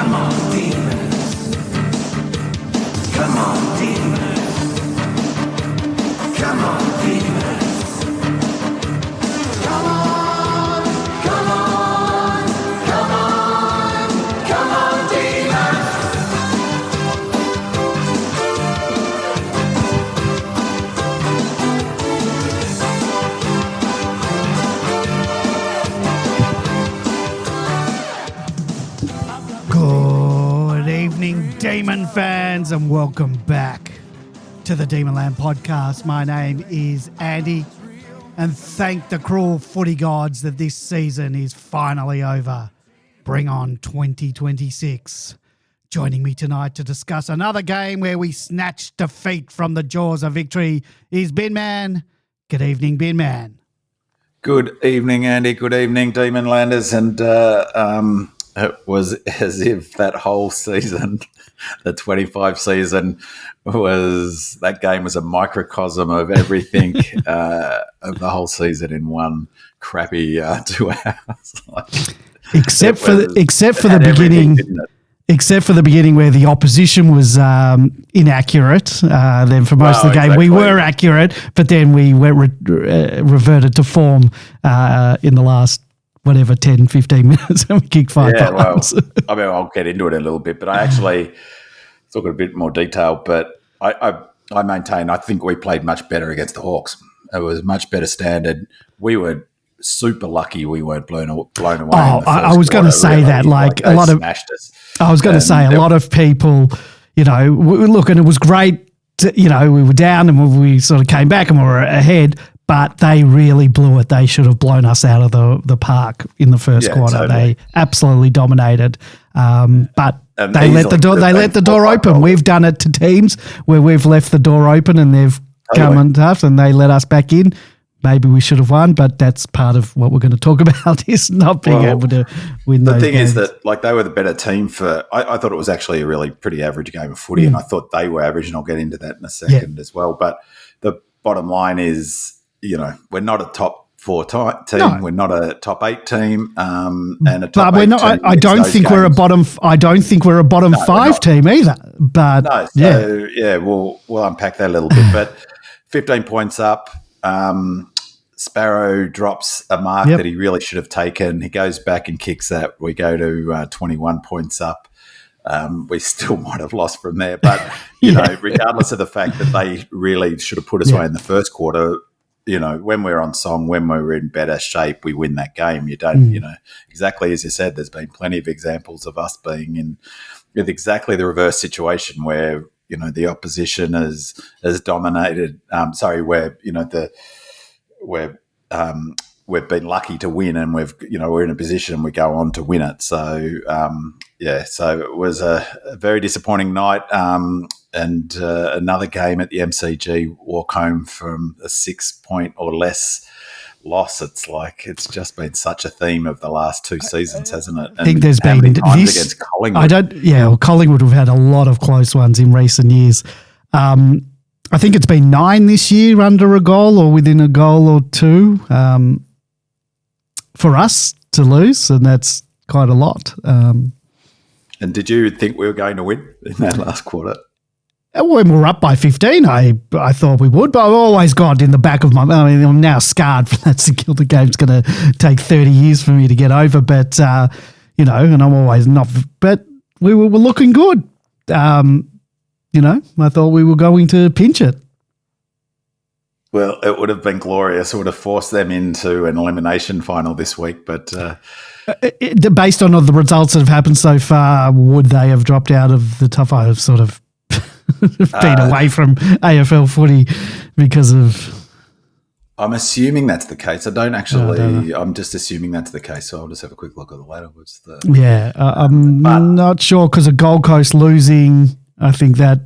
Come on, demons. Come on, demons. Come on, demons. Come on, come on, come on, come on, demons. Good evening, Demon fans, and welcome back to the Demonland podcast. My name is Andy, and thank the cruel footy gods that this season is finally over. Bring on 2026. Joining me tonight to discuss another game where we snatched defeat from the jaws of victory is Bin Man. Good evening, Bin Man. Good evening, Andy. Good evening, Demonlanders. And it was as if that whole season, the 25 season, that game was a microcosm of everything of the whole season in one crappy 2 hours. Except for the beginning. Except for the beginning where the opposition was inaccurate. Then for most of the game we were accurate, but then we reverted to form in the last, 10, 15 minutes and we kicked 5 times. Well, I'll get into it a little bit, but I actually talk in a bit more detail, but I maintain I think we played much better against the Hawks. It was a much better standard. We were super lucky we weren't blown away. I was going to say that, like a lot of smashed us. I was going to say a lot of people, look, and it was great. We were down and we sort of came back and we were ahead, but they really blew it. They should have blown us out of the park in the first quarter. Totally. They absolutely dominated, but they let the door open. We've done it to teams where we've left the door open and they've come and tough and they let us back in. Maybe we should have won, but that's part of what we're going to talk about is not being able to win those games. The thing is that they were the better team I thought it was actually a really pretty average game of footy and I thought they were average, and I'll get into that in a second as well. But the bottom line is, we're not a top 4 team. No. We're not a top 8 team, and a top 8 team. I don't think we're a bottom. I don't think we're a bottom 5 team either. But we'll unpack that a little bit. But 15 points up. Sparrow drops a mark that he really should have taken. He goes back and kicks that. We go to 21 points up. We still might have lost from there, but regardless of the fact that they really should have put us away in the first quarter. When we're on song, when we're in better shape, we win that game. You don't, exactly as you said, there's been plenty of examples of us being in with exactly the reverse situation where, the opposition has dominated. We've been lucky to win and we're in a position and we go on to win it. So, so it was a very disappointing night. And another game at the MCG, walk home from a 6-point or less loss. It's just been such a theme of the last 2 seasons, hasn't it? And I think there's been this against Collingwood. Collingwood have had a lot of close ones in recent years. I think it's been 9 this year under a goal or within a goal or 2 for us to lose, and that's quite a lot. And did you think we were going to win in that last quarter? When we were up by 15, I thought we would, but I've always got in the back of I'm now scarred from that St Kilda game. It's going to take 30 years for me to get over, but, and I'm always not, but we were looking good. I thought we were going to pinch it. Well, it would have been glorious. It would have forced them into an elimination final this week, but... based on the results that have happened so far, would they have dropped out of the top? I've sort of been away from AFL footy because of... I'm assuming that's the case. I don't actually... I'm just assuming that's the case, so I'll just have a quick look at the ladder. I'm not sure because of Gold Coast losing. I think Gold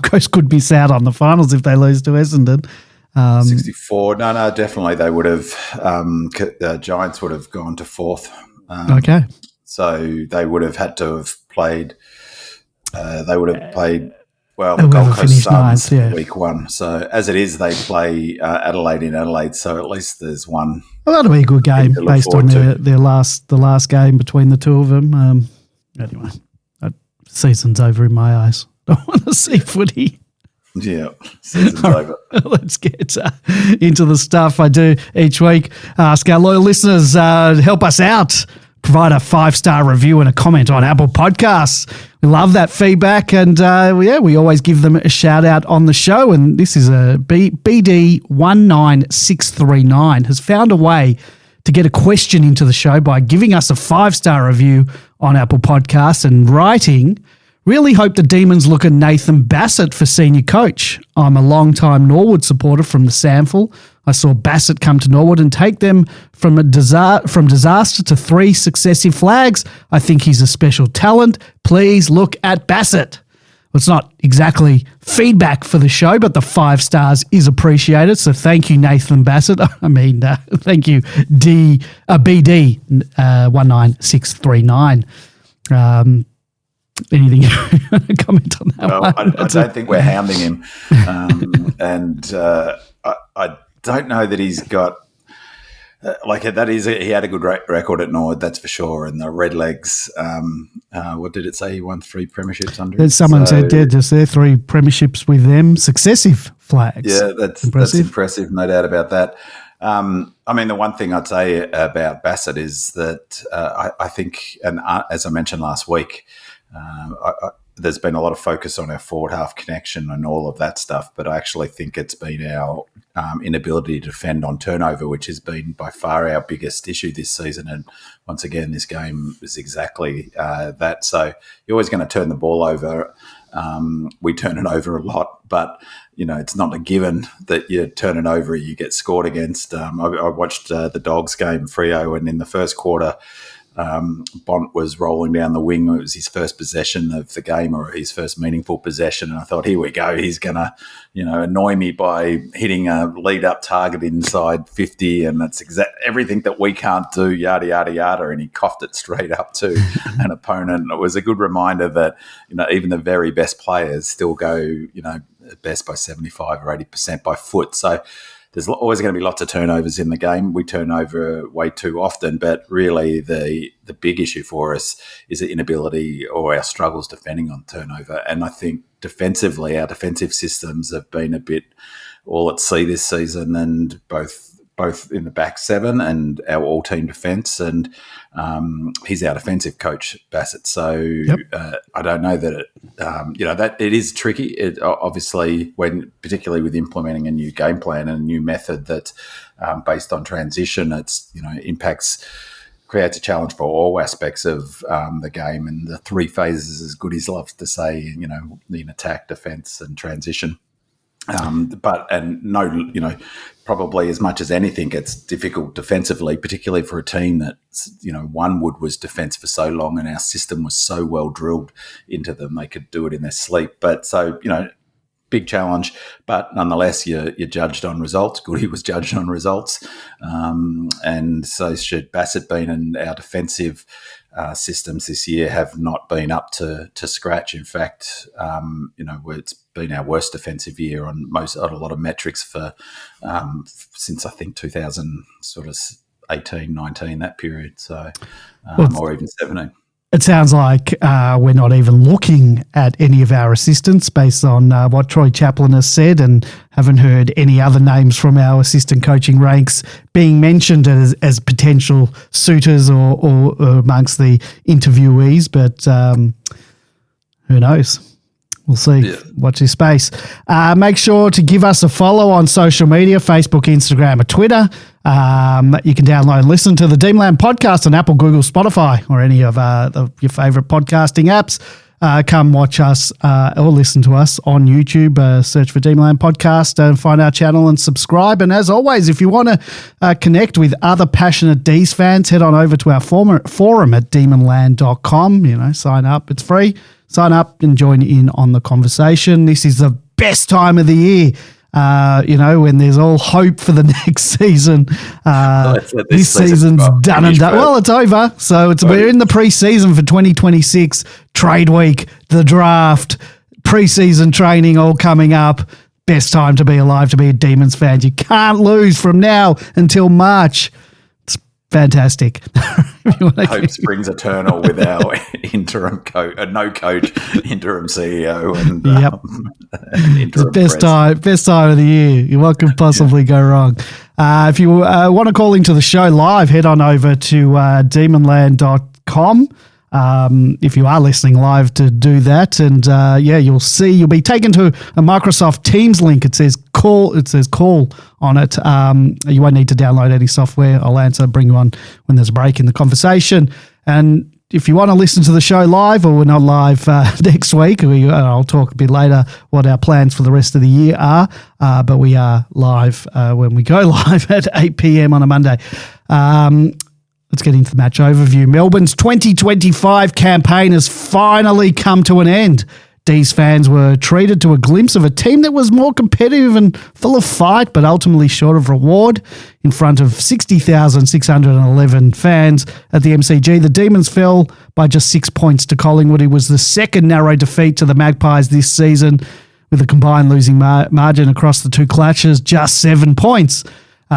Coast could miss out on the finals if they lose to Essendon. 64. No, definitely they would have. Giants would have gone to 4th. Okay. So they would have had to have played. They would have played Well, the whoever Gold Coast finished Suns, ninth, yeah. week 1. So as it is, they play Adelaide in Adelaide. So at least there's one. Well, that'll be a good game to look based on forward to. the last game between the two of them. Anyway, season's over in my eyes. I want to see footy. Yeah, season's over. Let's get into the stuff I do each week. Ask our loyal listeners, help us out. Provide a 5-star review and a comment on Apple Podcasts. We love that feedback, and we always give them a shout out on the show. And this is a BD19639 has found a way to get a question into the show by giving us a 5-star review on Apple Podcasts and writing, "Really hope the Demons look at Nathan Bassett for senior coach. I'm a long-time Norwood supporter from the Sample. I saw Bassett come to Norwood and take them from disaster to 3 successive flags. I think he's a special talent. Please look at Bassett." Well, it's not exactly feedback for the show, but the 5 stars is appreciated. So thank you, Nathan Bassett. Thank you, BD19639. Anything you want to comment on that one? I don't think we're hounding him. I don't know that he's got he had a good record at Norwood, that's for sure. And the Redlegs, what did it say? He won 3 premierships under him. Someone said, just there, 3 premierships with them, successive flags. Yeah, that's impressive, no doubt about that. The one thing I'd say about Bassett is that I think, and as I mentioned last week, there's been a lot of focus on our forward half connection and all of that stuff, but I actually think it's been our inability to defend on turnover, which has been by far our biggest issue this season. And once again, this game is exactly that. So you're always going to turn the ball over. We turn it over a lot, but it's not a given that you turn it over, you get scored against. I watched the Dogs game, Freo, and in the first quarter, Bont was rolling down the wing. It was his first possession of the game, or his first meaningful possession. And I thought, here we go. He's going to, annoy me by hitting a lead-up target inside 50. And that's everything that we can't do, yada, yada, yada. And he coughed it straight up to an opponent. It was a good reminder that, even the very best players still go, at best by 75 or 80% by foot. So there's always going to be lots of turnovers in the game. We turn over way too often, but really the big issue for us is the inability or our struggles defending on turnover. And I think defensively, our defensive systems have been a bit all at sea this season, and both in the back 7 and our all-team defence. And he's our defensive coach, Bassett. So I don't know that that it is tricky. It obviously, particularly with implementing a new game plan and a new method that's based on transition, it's creates a challenge for all aspects of the game, and the 3 phases, as Goodies loves to say, in attack, defence, and transition. Probably as much as anything, it's difficult defensively, particularly for a team that, Wood was defence for so long, and our system was so well drilled into them, they could do it in their sleep. But so, big challenge, but nonetheless, you're judged on results. Goody was judged on results. And so should Bassett been, and our defensive systems this year have not been up to scratch. In fact, it's been our worst defensive year on a lot of metrics for since I think 2018, 19, that period. So, or even 17. It sounds like we're not even looking at any of our assistants based on what Troy Chaplin has said, and haven't heard any other names from our assistant coaching ranks being mentioned as potential suitors or amongst the interviewees. But who knows? We'll see. Yeah. Watch this space. Make sure to give us a follow on social media, Facebook, Instagram, or Twitter. You can download and listen to the Demonland podcast on Apple, Google, Spotify, or any of your favourite podcasting apps. Come watch us or listen to us on YouTube. Search for Demonland Podcast and find our channel and subscribe. And as always, if you want to connect with other passionate D's fans, head on over to our forum at demonland.com. Sign up. It's free. Sign up and join in on the conversation. This is the best time of the year, when there's all hope for the next season. This season's done and done. Well, it's over. So we're in the pre-season for 2026, trade week, the draft, pre-season training all coming up. Best time to be alive to be a Demons fan. You can't lose from now until March. It's fantastic. Hope springs eternal with our interim coach, no coach, interim CEO, and interim it's the best time of the year. What could possibly go wrong? If you want to call into the show live, head on over to demonland.com. If you are listening live, to do that, and you'll be taken to a Microsoft Teams link. It says call on it. You won't need to download any software. I'll bring you on when there's a break in the conversation. And if you want to listen to the show live, or we're not live next week, I'll talk a bit later what our plans for the rest of the year are. But we are live when we go live at 8 p.m. on a Monday. Let's get into the match overview. Melbourne's 2025 campaign has finally come to an end. D's fans were treated to a glimpse of a team that was more competitive and full of fight, but ultimately short of reward. In front of 60,611 fans at the MCG, the Demons fell by just 6 points to Collingwood. It was the second narrow defeat to the Magpies this season, with a combined losing margin across the two clashes, just 7 points.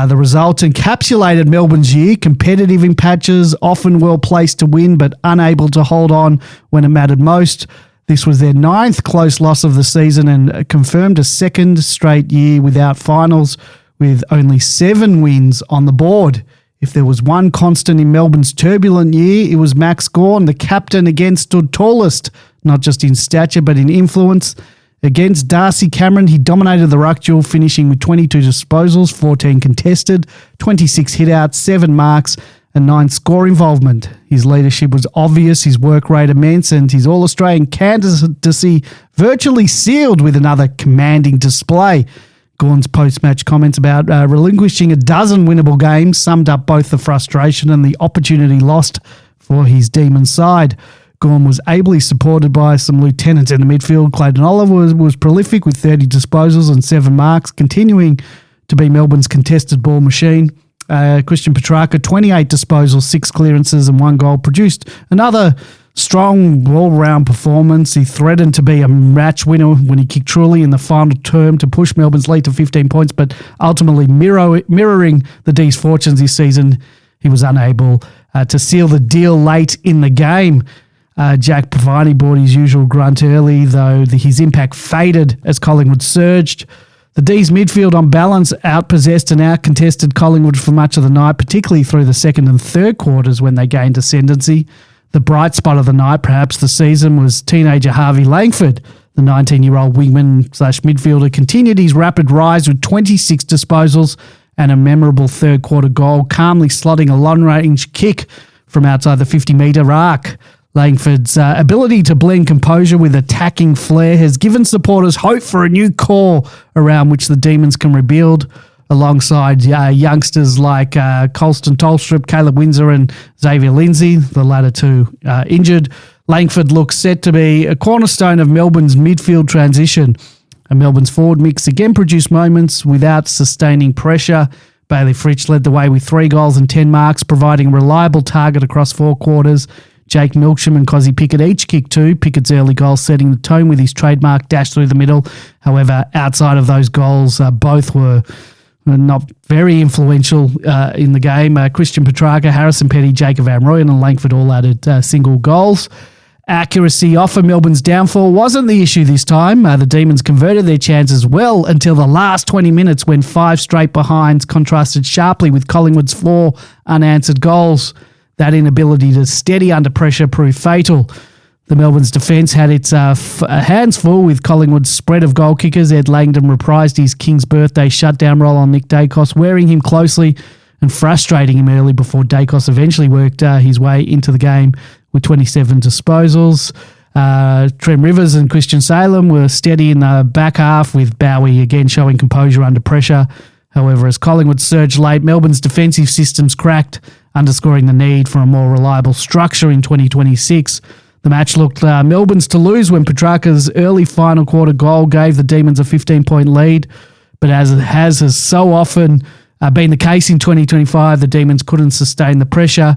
The result encapsulated Melbourne's year, competitive in patches, often well placed to win, but unable to hold on when it mattered most. This was their 9th close loss of the season and confirmed a second straight year without finals, with only 7 wins on the board. If there was one constant in Melbourne's turbulent year, it was Max Gawn. The captain again stood tallest, not just in stature but in influence. Against Darcy Cameron, he dominated the ruck duel, finishing with 22 disposals, 14 contested, 26 hitouts, 7 marks and 9 score involvement. His leadership was obvious, his work rate immense, and his All-Australian candidacy virtually sealed with another commanding display. Gawn's post-match comments about relinquishing a dozen winnable games summed up both the frustration and the opportunity lost for his Demon side. Gawn was ably supported by some lieutenants in the midfield. Clayton Oliver was prolific with 30 disposals and 7 marks, continuing to be Melbourne's contested ball machine. Christian Petrarca, 28 disposals, 6 clearances and 1 goal, produced another strong all-round performance. He threatened to be a match winner when he kicked truly in the final term to push Melbourne's lead to 15 points, but ultimately mirroring the D's fortunes this season, he was unable to seal the deal late in the game. Jack Pavani brought his usual grunt early, though his impact faded as Collingwood surged. The D's midfield on balance outpossessed and outcontested Collingwood for much of the night, particularly through the second and third quarters when they gained ascendancy. The bright spot of the night, perhaps the season, was teenager Harvey Langford. The 19-year-old wingman/midfielder continued his rapid rise with 26 disposals and a memorable third-quarter goal, calmly slotting a long-range kick from outside the 50-metre arc. Langford's ability to blend composure with attacking flair has given supporters hope for a new core around which the Demons can rebuild, alongside youngsters like Colston Tolstrup, Caleb Windsor and Xavier Lindsay, the latter two injured. Langford looks set to be a cornerstone of Melbourne's midfield transition. And Melbourne's forward mix again produced moments without sustaining pressure. Bailey Fritsch led the way with 3 goals and 10 marks, providing a reliable target across 4 quarters. Jake Milksham and Cozzy Pickett each kicked 2. Pickett's early goal setting the tone with his trademark dash through the middle. However, outside of those goals, both were not very influential in the game. Christian Petrarca, Harrison Petty, Jacob Van Rooyen and Langford all added single goals. Accuracy off of Melbourne's downfall wasn't the issue this time. The Demons converted their chances well until the last 20 minutes, when 5 straight behinds contrasted sharply with Collingwood's 4 unanswered goals. That inability to steady under pressure proved fatal. The Melbourne's defence had its hands full with Collingwood's spread of goal kickers. Ed Langdon reprised his King's birthday shutdown role on Nick Dacos, wearing him closely and frustrating him early before Dacos eventually worked his way into the game with 27 disposals. Trem Rivers and Christian Salem were steady in the back half, with Bowie again showing composure under pressure. However, as Collingwood surged late, Melbourne's defensive systems cracked, underscoring the need for a more reliable structure in 2026. The match looked Melbourne's to lose when Petrarca's early final quarter goal gave the Demons a 15-point lead. But as it has so often been the case in 2025, the Demons couldn't sustain the pressure.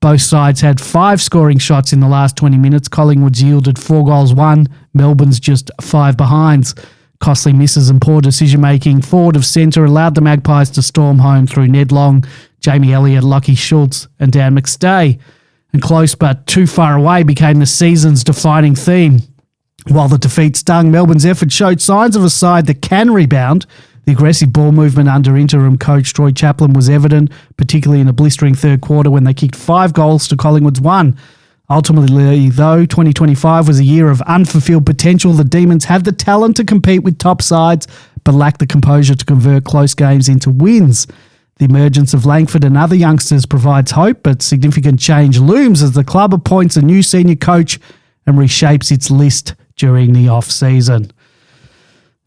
Both sides had 5 scoring shots in the last 20 minutes. Collingwood's yielded 4 goals, 1. Melbourne's just 5 behinds. Costly misses and poor decision-making forward of centre allowed the Magpies to storm home through Ned Long, Jamie Elliott, Lockie Schultz and Dan McStay. And close but too far away became the season's defining theme. While the defeat stung, Melbourne's effort showed signs of a side that can rebound. The aggressive ball movement under interim coach Troy Chaplin was evident, particularly in a blistering third quarter when they kicked 5 goals to Collingwood's 1. Ultimately, though, 2025 was a year of unfulfilled potential. The Demons have the talent to compete with top sides, but lack the composure to convert close games into wins. The emergence of Langford and other youngsters provides hope, but significant change looms as the club appoints a new senior coach and reshapes its list during the off-season.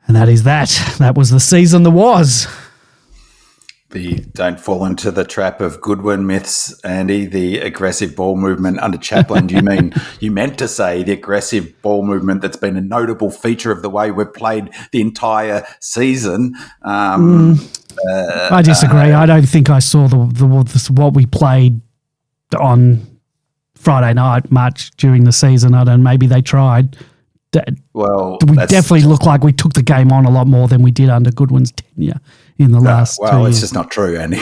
And that is that. That was the season that was. Don't fall into the trap of Goodwin myths, Andy. The aggressive ball movement under Chaplin. Do you mean you meant to say the aggressive ball movement that's been a notable feature of the way we've played the entire season? I disagree. I don't think I saw what we played on Friday night much during the season. I don't. Maybe they tried. Well, we definitely look like we took the game on a lot more than we did under Goodwin's tenure in the last 2 years. Well, it's just not true, Andy.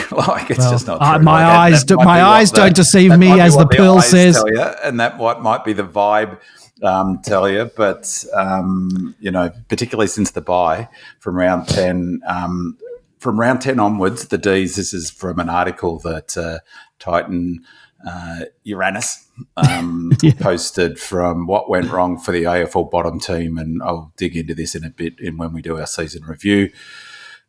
Just not true. My eyes don't deceive me, as the Pearl says. Tell you, and that might be the vibe tell you. But, particularly since the bye from round 10, onwards, the Ds, this is from an article that Titan Uranus posted from what went wrong for the AFL bottom team, and I'll dig into this in a bit when we do our season review.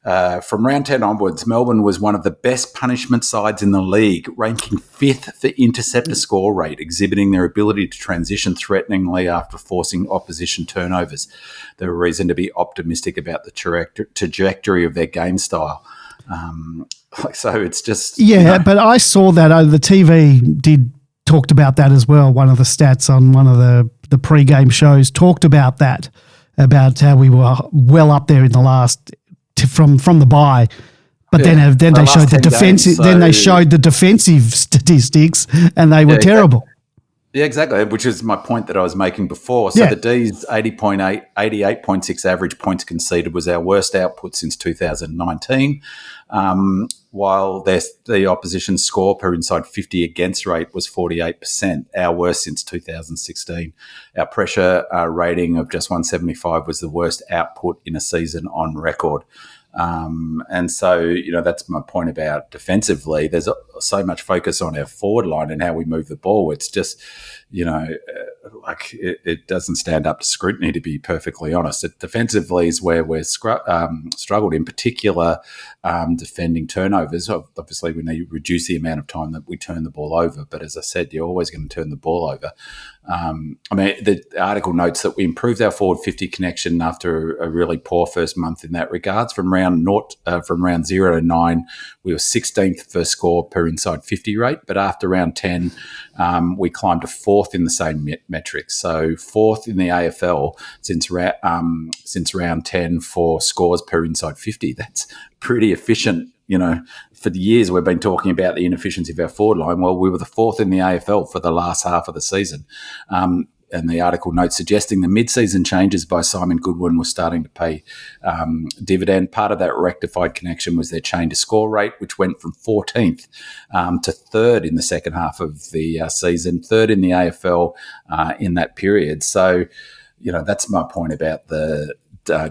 From round 10 onwards, Melbourne was one of the best punishment sides in the league, ranking 5th for interceptor score rate, exhibiting their ability to transition threateningly after forcing opposition turnovers. There were reason to be optimistic about the trajectory of their game style. So it's just... Yeah, but I saw that. The TV talked about that as well. One of the stats on one of the pre-game shows talked about that, about how we were well up there in the last... from the bye. But then they showed the defensive. Then they showed the defensive statistics, and they were terrible. Exactly. Yeah, exactly, which is my point that I was making before. So the D's 88.6 average points conceded was our worst output since 2019, while the opposition score per inside 50 against rate was 48%, our worst since 2016. Our pressure rating of just 175 was the worst output in a season on record. And so, that's my point about defensively. There's so much focus on our forward line and how we move the ball. It's just, it doesn't stand up to scrutiny, to be perfectly honest. Defensively is where we're struggled, in particular defending turnovers. Obviously, we need to reduce the amount of time that we turn the ball over. But as I said, you're always going to turn the ball over. The article notes that we improved our forward 50 connection after a really poor first month in that regards. From round 0 to 9, we were 16th for score per inside 50 rate, but after round 10, we climbed to 4th in the same metrics. So 4th in the AFL since round 10 for scores per inside 50. That's pretty efficient. For the years we've been talking about the inefficiency of our forward line. Well, we were the 4th in the AFL for the last half of the season. And the article notes suggesting the mid-season changes by Simon Goodwin were starting to pay dividend. Part of that rectified connection was their change to score rate, which went from 14th to 3rd in the second half of the season, 3rd in the AFL in that period. So, that's my point about the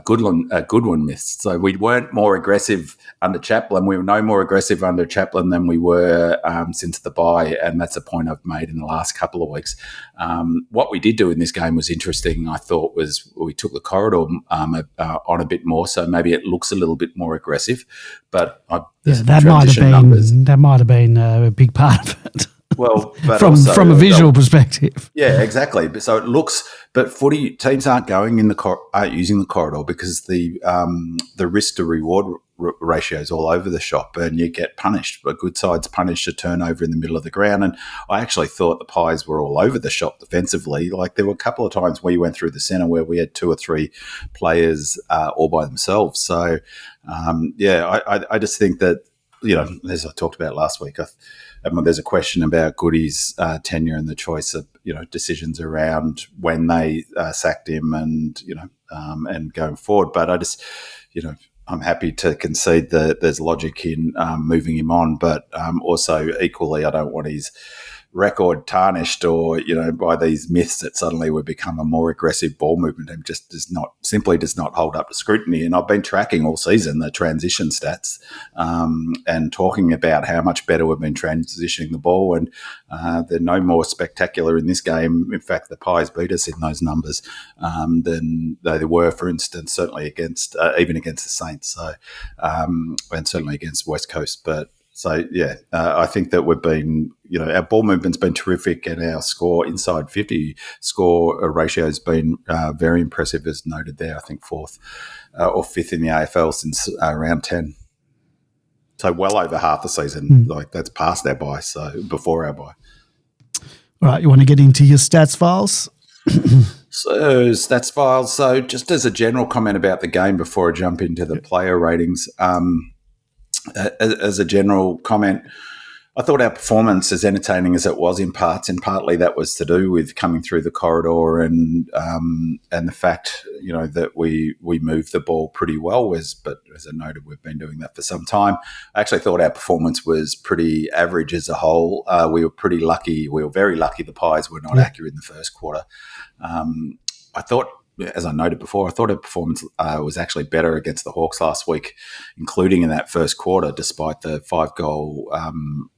Goodwin myths. So we weren't more aggressive under Chaplin. We were no more aggressive under Chaplin than we were since the bye, and that's a point I've made in the last couple of weeks. What we did do in this game was interesting, I thought, was we took the corridor on a bit more, so maybe it looks a little bit more aggressive. But that might have been a big part of it. Well, but from a visual perspective, yeah, exactly. So it looks, but footy teams aren't going aren't using the corridor because the risk to reward ratio is all over the shop, and you get punished. But good sides punish a turnover in the middle of the ground, and I actually thought the Pies were all over the shop defensively. Like there were a couple of times where you went through the centre where we had 2 or 3 players all by themselves. So I just think that as I talked about last week. and there's a question about Goody's tenure and the choice of decisions around when they sacked him and going forward. But I just I'm happy to concede that there's logic in moving him on, but also equally I don't want his record tarnished or by these myths that suddenly would become a more aggressive ball movement and just does not hold up to scrutiny. And I've been tracking all season the transition stats and talking about how much better we've been transitioning the ball, and they're no more spectacular in this game. In fact, the Pies beat us in those numbers than they were, for instance, certainly against even against the Saints, so and certainly against West Coast. But so, I think that we've been, our ball movement's been terrific, and our score inside 50 score ratio has been very impressive, as noted there. I think fourth or fifth in the AFL since round 10. So well over half the season, like that's past our bye, so before our bye. All right, you want to get into your stats files? So stats files. So just as a general comment about the game before I jump into the player ratings, as a general comment, I thought our performance, as entertaining as it was in parts, and partly that was to do with coming through the corridor and the fact, that we moved the ball pretty well. But as I noted, we've been doing that for some time. I actually thought our performance was pretty average as a whole. We were pretty lucky. We were very lucky the Pies were not accurate in the first quarter. I thought, as I noted before, I thought our performance was actually better against the Hawks last week, including in that first quarter, despite the 5-goal,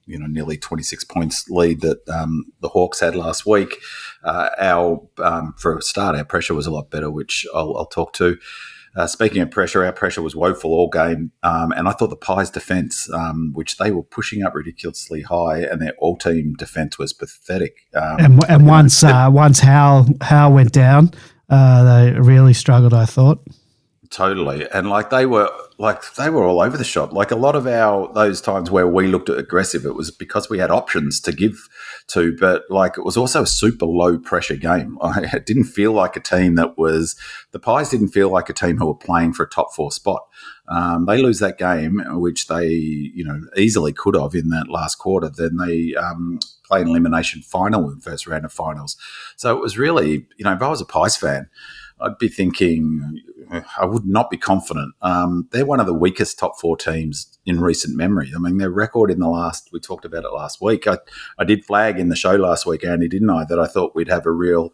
nearly 26 points lead that the Hawks had last week. For a start, our pressure was a lot better, which I'll talk to. Speaking of pressure, our pressure was woeful all game, and I thought the Pies' defence, which they were pushing up ridiculously high, and their all-team defence was pathetic. And once Howe went down, they really struggled, I thought. Totally. And they were all over the shop. Like a lot of those times where we looked at aggressive, it was because we had options to give to, but it was also a super low pressure game. It didn't feel like a team the Pies didn't feel like a team who were playing for a top 4 spot. They lose that game, which they, easily could have in that last quarter. Then they play an elimination final in the first round of finals. So it was really, if I was a Pies fan, I'd be thinking I would not be confident. They're one of the weakest top 4 teams in recent memory. I mean, their record we talked about it last week. I did flag in the show last week, Andy, didn't I, that I thought we'd have a real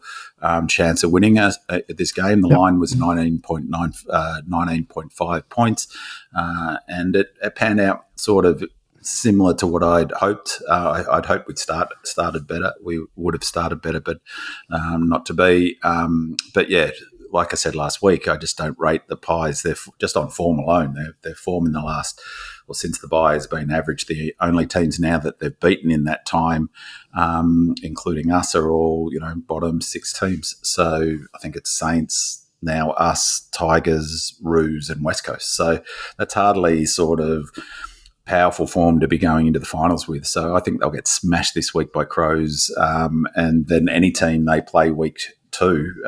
chance of winning this game. The line was 19.5 points, and it panned out sort of similar to what I'd hoped. I'd hoped we'd started better. We would have started better, but not to be. But yeah, like I said last week, I just don't rate the Pies. They're just on form alone. Their form in the since the bye has been average. The only teams now that they've beaten in that time, including us, are all bottom 6 teams. So I think it's Saints, now us, Tigers, Roos, and West Coast. So that's hardly sort of powerful form to be going into the finals with. So I think they'll get smashed this week by Crows, and then any team they play week 2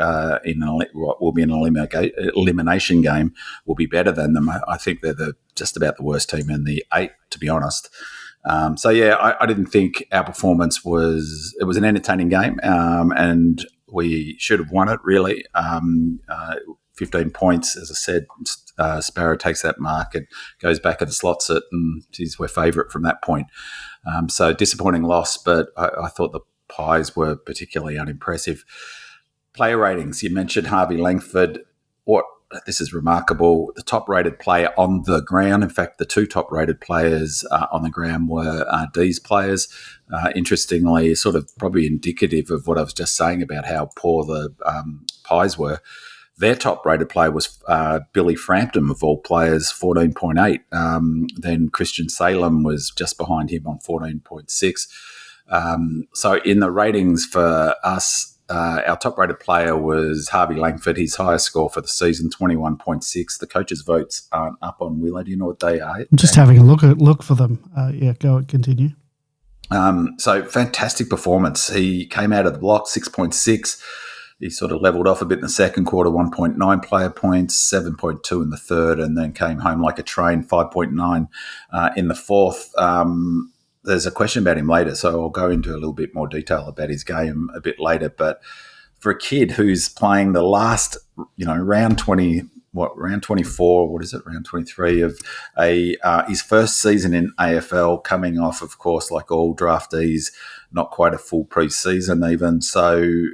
will be an elimination game will be better than them. I think they're just about the worst team in the 8, to be honest. So yeah, I didn't think our performance was an entertaining game, and we should have won it really. 15 points, as I said, Sparrow takes that mark and goes back and slots it, and we're favourite from that point. So disappointing loss, but I thought the Pies were particularly unimpressive. Player ratings, you mentioned Harvey Langford. This is remarkable. The top-rated player on the ground. In fact, the 2 top-rated players on the ground were D's players. Interestingly, sort of probably indicative of what I was just saying about how poor the Pies were. Their top-rated player was Billy Frampton, of all players, 14.8. Then Christian Salem was just behind him on 14.6. So in the ratings for us, our top-rated player was Harvey Langford. His highest score for the season, 21.6. The coaches' votes aren't up on Willow. Do you know what they are? I'm just having a look for them. Continue. So fantastic performance. He came out of the block, 6.6. He sort of levelled off a bit in the second quarter, 1.9 player points, 7.2 in the third, and then came home like a train, 5.9 in the fourth. there's a question about him later, so I'll go into a little bit more detail about his game a bit later. But for a kid who's playing the last, round 24, round 23 of his first season in AFL, coming off, of course, like all draftees, not quite a full pre-season even. So,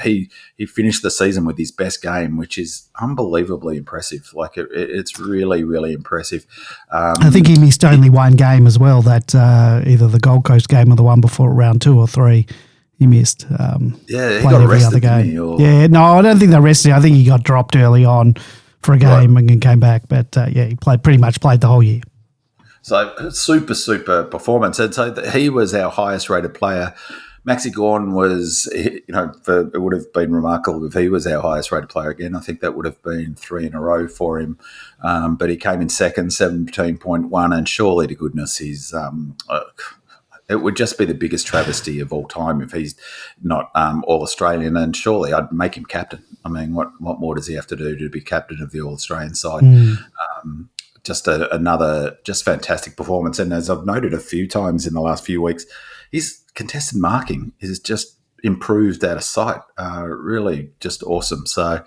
he finished the season with his best game, which is unbelievably impressive. Like, it's really, really impressive. I think he missed only one game as well, that either the Gold Coast game or the one before round 2 or 3. He missed. He got arrested, didn't he? Yeah, no, I don't think they arrested him. I think he got dropped early on for a game and then came back. But, he pretty much played the whole year. So super, super performance. And so he was our highest rated player. Maxi Gawn was, it would have been remarkable if he was our highest rated player again. I think that would have been 3 in a row for him. But he came in second, 17.1. And surely to goodness, he's it would just be the biggest travesty of all time if he's not All-Australian. And surely I'd make him captain. I mean, what more does he have to do to be captain of the All-Australian side? Just another fantastic performance. And as I've noted a few times in the last few weeks, his contested marking is just improved out of sight. Really just awesome. So,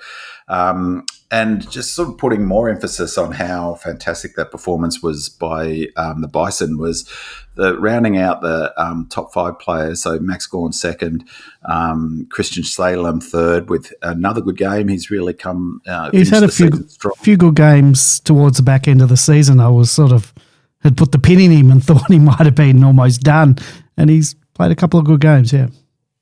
and just sort of putting more emphasis on how fantastic that performance was by the Bison was the rounding out the top 5 players. So Max Gawn second, Christian Salem third with another good game. He's really come. He's had a few good games towards the back end of the season. I was had put the pin in him and thought he might have been almost done, and he's played a couple of good games. Yeah.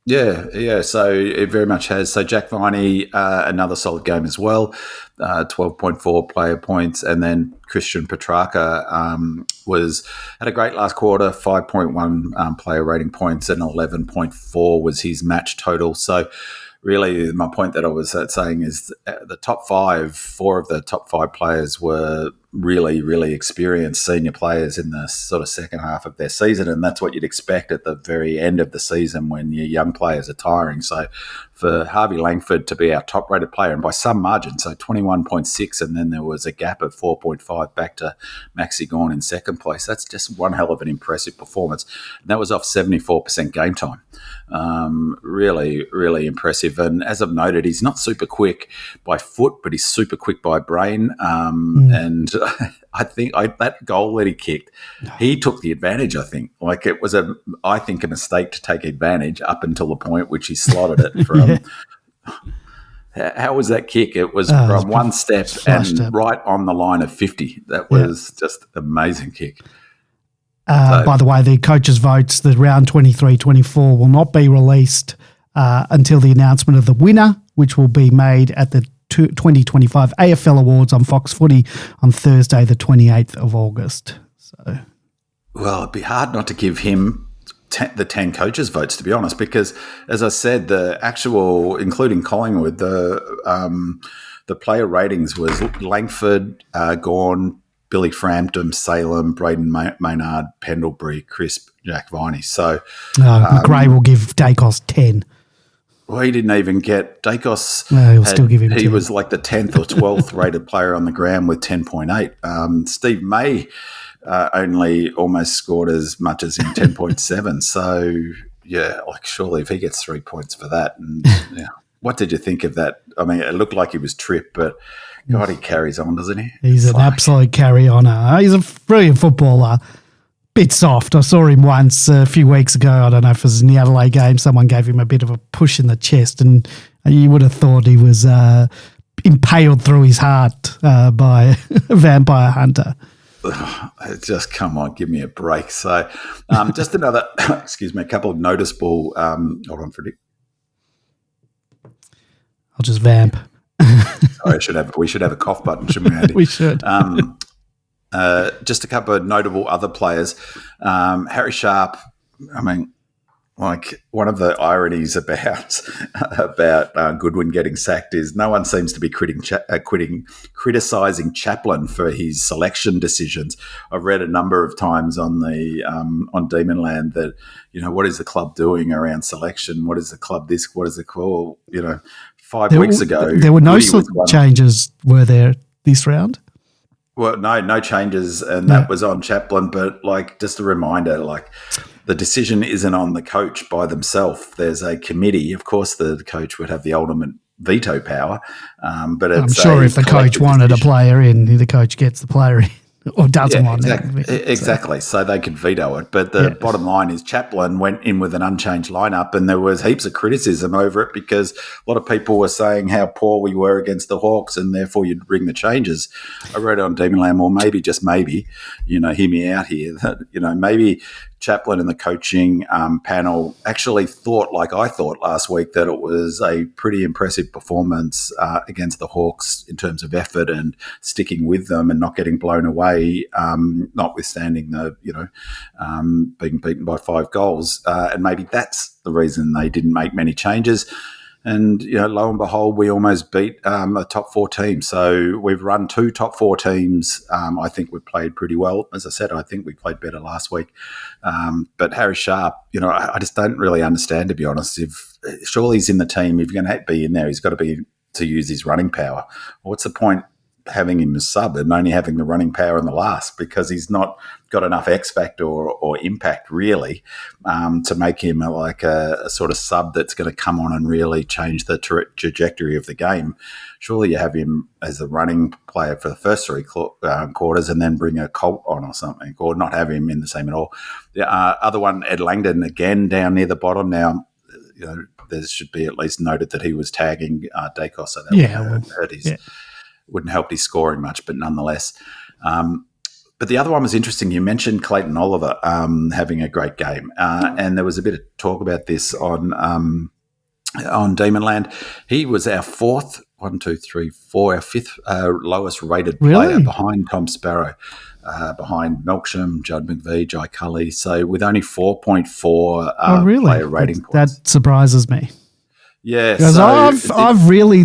Yeah. So it very much has. So Jack Viney, another solid game as well, 12.4 player points, and then Christian Petrarca had a great last quarter, 5.1 player rating points, and 11.4 was his match total. So really, my point that I was saying is the top 5, 4 of the top 5 players were really, really experienced senior players in the sort of second half of their season, and that's what you'd expect at the very end of the season when your young players are tiring. So for Harvey Langford to be our top-rated player, and by some margin, so 21.6, and then there was a gap of 4.5 back to Maxi Gawn in second place, that's just one hell of an impressive performance. And that was off 74% game time. Really, really impressive. And as I've noted, he's not super quick by foot, but he's super quick by brain. And I think that goal that he kicked, he took the advantage, I think. Like, it was a mistake to take advantage up until the point which he slotted it from. How was that kick? It was from one step and right on the line of 50. That was just an amazing kick. By the way, the coaches' votes, the round 23-24 will not be released until the announcement of the winner, which will be made at the 2025 AFL Awards on Fox Footy on Thursday, the 28th of August. So, well, it'd be hard not to give him the 10 coaches' votes, to be honest, because, as I said, the actual, including Collingwood, the player ratings was Langford, Gawn, Billy Frampton, Salem, Braden Maynard, Pendlebury, Crisp, Jack Viney. So Gray will give Dacos 10. Well, he didn't even get Dacos. No, he'll still give him 10. He was like the 10th or 12th rated player on the ground with 10.8. Steve May only almost scored as much as in 10.7. So, yeah, like surely if he gets 3 points for that. And what did you think of that? I mean, it looked like he was tripped, but God, he carries on, doesn't he? He's an absolute carry-on. He's a brilliant footballer. Bit soft. I saw him once a few weeks ago. I don't know if it was in the Adelaide game. Someone gave him a bit of a push in the chest, and you would have thought he was impaled through his heart by a vampire hunter. Just come on, give me a break. So, just another, a couple of noticeable. Hold on for a minute. I'll just vamp. Sorry, we should have a cough button, shouldn't we, Andy? We should. Just a couple of notable other players. Harry Sharp, I mean, like, one of the ironies about Goodwin getting sacked is no one seems to be criticising Chaplin for his selection decisions. I've read a number of times on the on Demonland that, what is the club doing around selection? What is the club this? What is the call? 5 weeks ago, there were no changes, were there, this round? Well, no changes, and Yeah. that was on Chaplin. But just a reminder, the decision isn't on the coach by themselves. There's a committee. Of course, the coach would have the ultimate veto power, but I'm it's sure a if the coach collective wanted a decision. player in, the coach gets the player in or doesn't Yeah, want exactly. him. So, Exactly. So they could veto it. But the yeah. bottom line is Chaplin went in with an unchanged lineup, and there was heaps of criticism over it because a lot of people were saying how poor we were against the Hawks, and therefore you'd bring the changes. I read on Demon Lamb, or maybe just maybe, hear me out here, that, maybe Chaplin and the coaching panel actually thought, like I thought last week, that it was a pretty impressive performance against the Hawks in terms of effort and sticking with them and not getting blown away, notwithstanding the being beaten by 5 goals, and maybe that's the reason they didn't make many changes. And, lo and behold, we almost beat a top 4 team. So we've run 2 top 4 teams. I think we've played pretty well. As I said, I think we played better last week. But Harry Sharp, I just don't really understand, to be honest. If surely he's in the team, if you're going to be in there, he's got to be to use his running power. What's the point having him as sub and only having the running power in the last, because he's not got enough X factor or impact really to make him a sort of sub that's going to come on and really change the trajectory of the game. Surely you have him as a running player for the first 3 quarters and then bring a Colt on or something, or not have him in the same at all. The other one, Ed Langdon, again down near the bottom now. There should be at least noted that he was tagging Dacos, so that wouldn't help his scoring much, but nonetheless. But the other one was interesting. You mentioned Clayton Oliver having a great game, and there was a bit of talk about this on Demonland. He was our our 5th lowest rated player, behind Tom Sparrow, behind Melksham, Judd McVie, Jai Cully. So with only 4.4 player rating points. That surprises me. Yeah, because I've really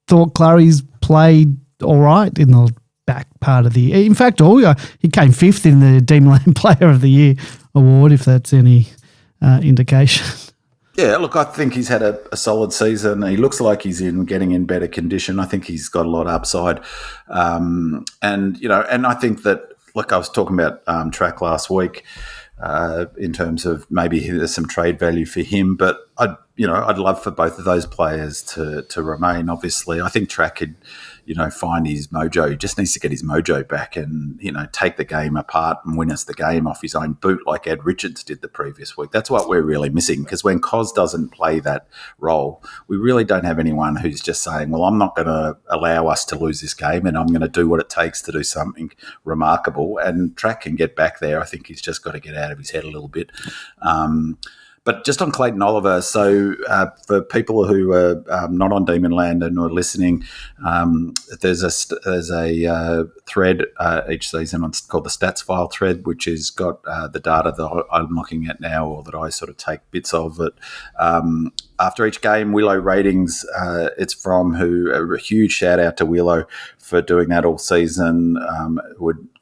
thought Clary's played all right in the back part of the year. In fact, he came 5th in the Demonland Player of the Year award, if that's any indication. Yeah, look, I think he's had a solid season. He looks like he's getting in better condition. I think he's got a lot of upside. And I think that, look, I was talking about Track last week in terms of maybe there's some trade value for him, but I'd love for both of those players to remain. Obviously, I think Track could, find his mojo. He just needs to get his mojo back and, take the game apart and win us the game off his own boot like Ed Richards did the previous week. That's what we're really missing, because when Cos doesn't play that role, we really don't have anyone who's just saying, well, I'm not going to allow us to lose this game and I'm going to do what it takes to do something remarkable. And Track can get back there. I think he's just got to get out of his head a little bit. But just on Clayton Oliver, so for people who are not on Demonland and are listening, there's a thread each season called the Stats File thread, which has got the data that I'm looking at now, or that I sort of take bits of it. After each game, Willow ratings, it's from a huge shout out to Willow for doing that all season.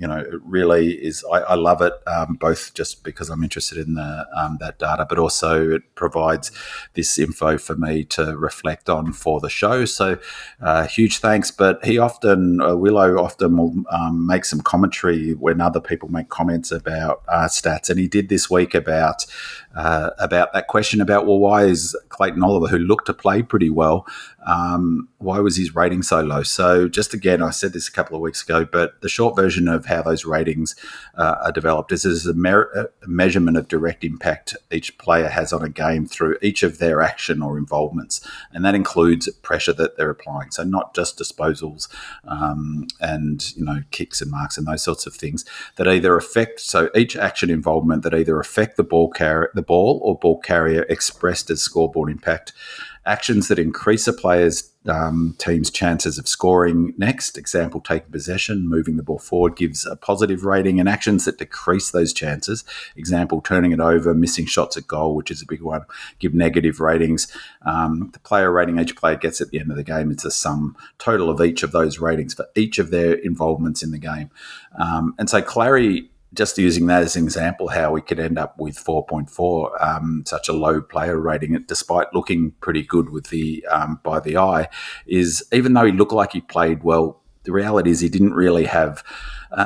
It really is. I love it, both just because I'm interested in that data, but also it provides this info for me to reflect on for the show. So huge thanks. But Willow often will make some commentary when other people make comments about stats, and he did this week about that question about, well, why is Clayton Oliver, who looked to play pretty well, why was his rating so low? So just again, I said this a couple of weeks ago, but the short version of how those ratings are developed is a measurement of direct impact each player has on a game through each of their action or involvements. And that includes pressure that they're applying. So not just disposals and, kicks and marks and those sorts of things that either affect, so each action involvement that either affect the ball or ball carrier expressed as scoreboard impact. Actions that increase a player's team's chances of scoring next, example, taking possession, moving the ball forward, gives a positive rating, and actions that decrease those chances, example, turning it over, missing shots at goal, which is a big one, give negative ratings. The player rating each player gets at the end of the game, it's a sum total of each of those ratings for each of their involvements in the game. And so Clary, just using that as an example, how we could end up with 4.4, such a low player rating, despite looking pretty good with the by the eye, is even though he looked like he played well the reality is he didn't really have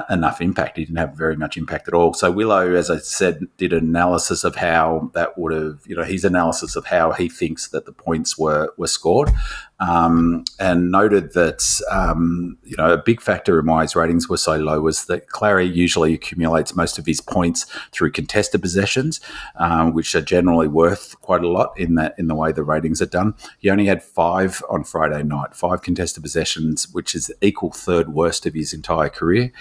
enough impact. He didn't have very much impact at all. So Willow, as I said, did an analysis of how that would have, his analysis of how he thinks that the points were scored, and noted that, a big factor in why his ratings were so low was that Clary usually accumulates most of his points through contested possessions, which are generally worth quite a lot in the way the ratings are done. He only had 5 on Friday night, 5 contested possessions, which is the equal third worst of his entire career.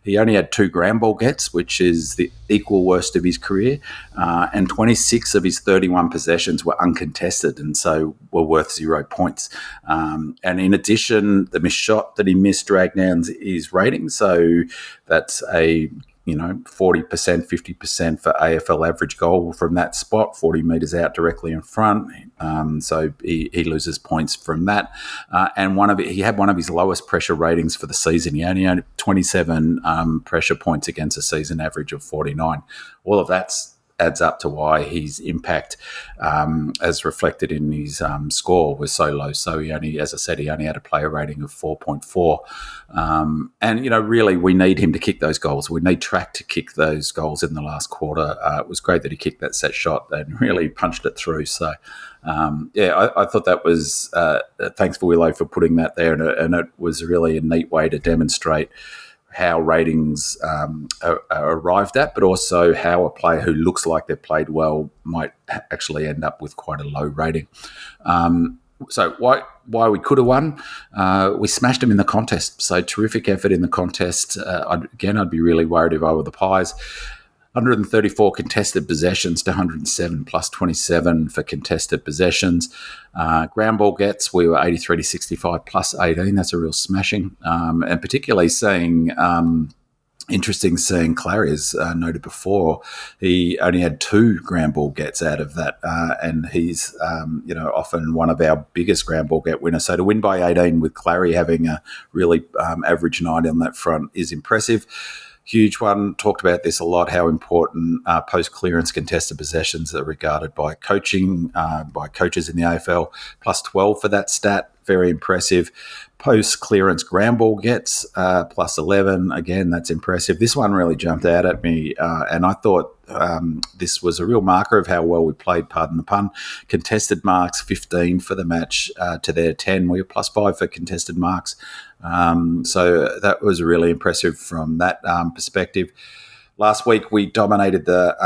He only had 2 ground ball gets, which is the equal worst of his career, and 26 of his 31 possessions were uncontested and so were worth 0 points. And in addition, the missed shot that he missed dragged down his rating, so that's a 40%, 50% for AFL average goal from that spot, 40 metres out directly in front. So he loses points from that. And he had one of his lowest pressure ratings for the season. He only had 27 pressure points against a season average of 49. All of that adds up to why his impact, as reflected in his score, was so low. So he only had a player rating of 4.4. And, really we need him to kick those goals. We need Track to kick those goals in the last quarter. It was great that he kicked that set shot and really punched it through. So, I thought that was, thanks for Willow for putting that there. And it was really a neat way to demonstrate how ratings are arrived at, but also how a player who looks like they've played well might actually end up with quite a low rating. So why we could have won, we smashed them in the contest. So terrific effort in the contest. I'd be really worried if I were the Pies. 134 contested possessions to 107 plus 27 for contested possessions. Ground ball gets, we were 83 to 65 plus 18. That's a real smashing. And particularly interesting seeing Clary, as noted before, he only had 2 ground ball gets out of that. And he's, often one of our biggest ground ball get winners. So to win by 18 with Clary having a really average night on that front is impressive. Huge one. Talked about this a lot, how important post-clearance contested possessions are regarded by coaches in the AFL. Plus 12 for that stat. Very impressive. Post-clearance ground ball gets, plus 11. Again, that's impressive. This one really jumped out at me, and I thought this was a real marker of how well we played, pardon the pun. Contested marks, 15 for the match to their 10. We were plus 5 for contested marks. So that was really impressive from that perspective. Last week, we dominated the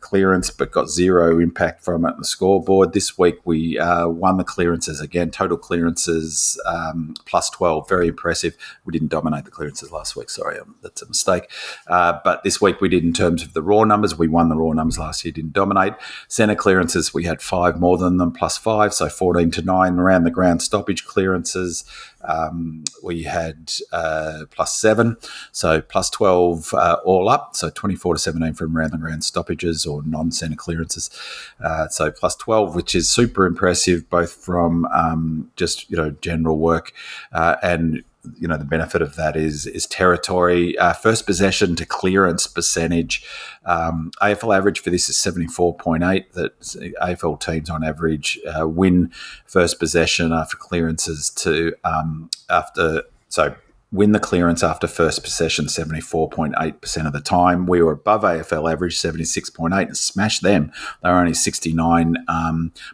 clearance but got 0 impact from it on the scoreboard. This week, we won the clearances again. Total clearances plus 12. Very impressive. We didn't dominate the clearances last week. Sorry, that's a mistake. But this week, we did in terms of the raw numbers. We won the raw numbers last year, didn't dominate. Centre clearances, we had 5 more than them, plus 5, so 14 to 9. Around the ground stoppage clearances, we had plus 7, so plus 12 all up, so 24 to 17 from around the ground stoppages or non-centre clearances. So plus 12, which is super impressive, both from just general work and the benefit of that is territory. First possession to clearance percentage. AFL average for this is 74.8. That AFL teams on average win first possession after clearances win the clearance after first possession 74.8% of the time. We were above AFL average, 76.8, and smashed them. They were only 69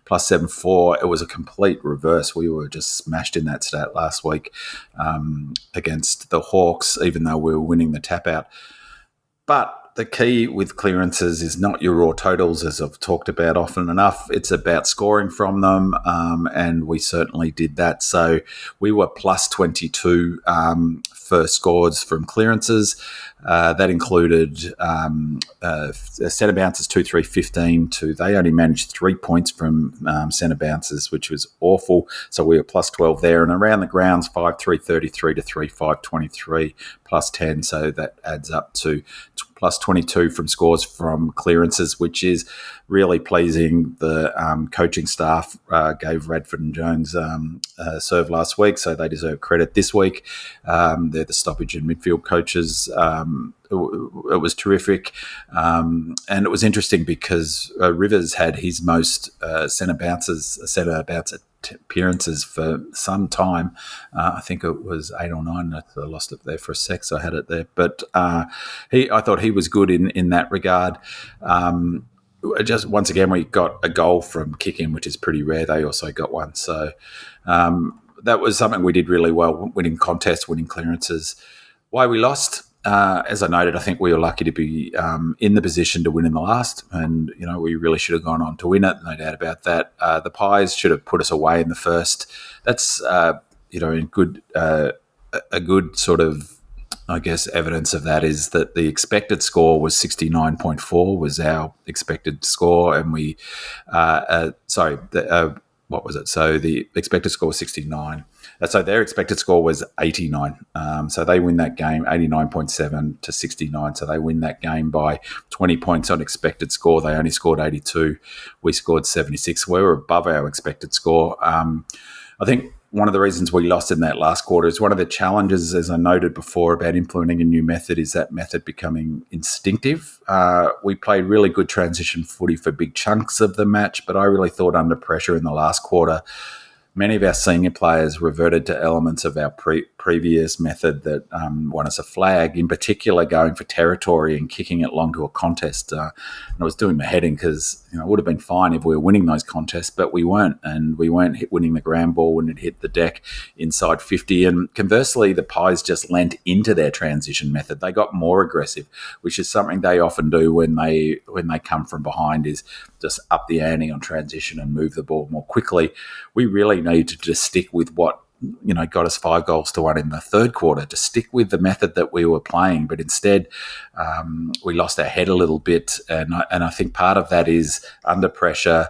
plus 7.4. It was a complete reverse. We were just smashed in that stat last week against the Hawks, even though we were winning the tap out. But the key with clearances is not your raw totals, as I've talked about often enough. It's about scoring from them, and we certainly did that. So we were plus 22 for scores from clearances. That included centre bounces 2, 3, 15 to they only managed 3 points from centre bounces, which was awful. So we were plus 12 there, and around the grounds 5, 3, 33 to 3, 5, 23 plus 10. So that adds up to plus 22 from scores from clearances, which is really pleasing. The coaching staff gave Radford and Jones serve last week, so they deserve credit this week. They're the stoppage and midfield coaches. It was terrific. And it was interesting because Rivers had his most centre bounce appearances for some time. I think it was 8 or 9. I lost it there for a sec, so I had it there. But I thought he was good in that regard. Just once again, we got a goal from kicking, which is pretty rare. They also got one. So that was something we did really well, winning contests, winning clearances. Why we lost? As I noted, I think we were lucky to be in the position to win in the last, and we really should have gone on to win it. No doubt about that. The Pies should have put us away in the first. That's in good a good sort of, I guess, evidence of that is that the expected score was 69.4 was our expected score, and we what was it? So the expected score was 69. So their expected score was 89. So they win that game 89.7 to 69. So they win that game by 20 points on expected score. They only scored 82. We scored 76. We were above our expected score. I think one of the reasons we lost in that last quarter is one of the challenges, as I noted before, about implementing a new method is that method becoming instinctive. We played really good transition footy for big chunks of the match, but I really thought under pressure in the last quarter, many of our senior players reverted to elements of our previous method that won us a flag, in particular going for territory and kicking it long to a contest. And I was doing my head in because it would have been fine if we were winning those contests, but we weren't. And we weren't winning the ground ball when it hit the deck inside 50. And conversely, the Pies just lent into their transition method. They got more aggressive, which is something they often do when they come from behind, is just up the ante on transition and move the ball more quickly. We really need to just stick with what got us 5-1 in the third quarter, to stick with the method that we were playing. But instead, we lost our head a little bit, and I think part of that is under pressure.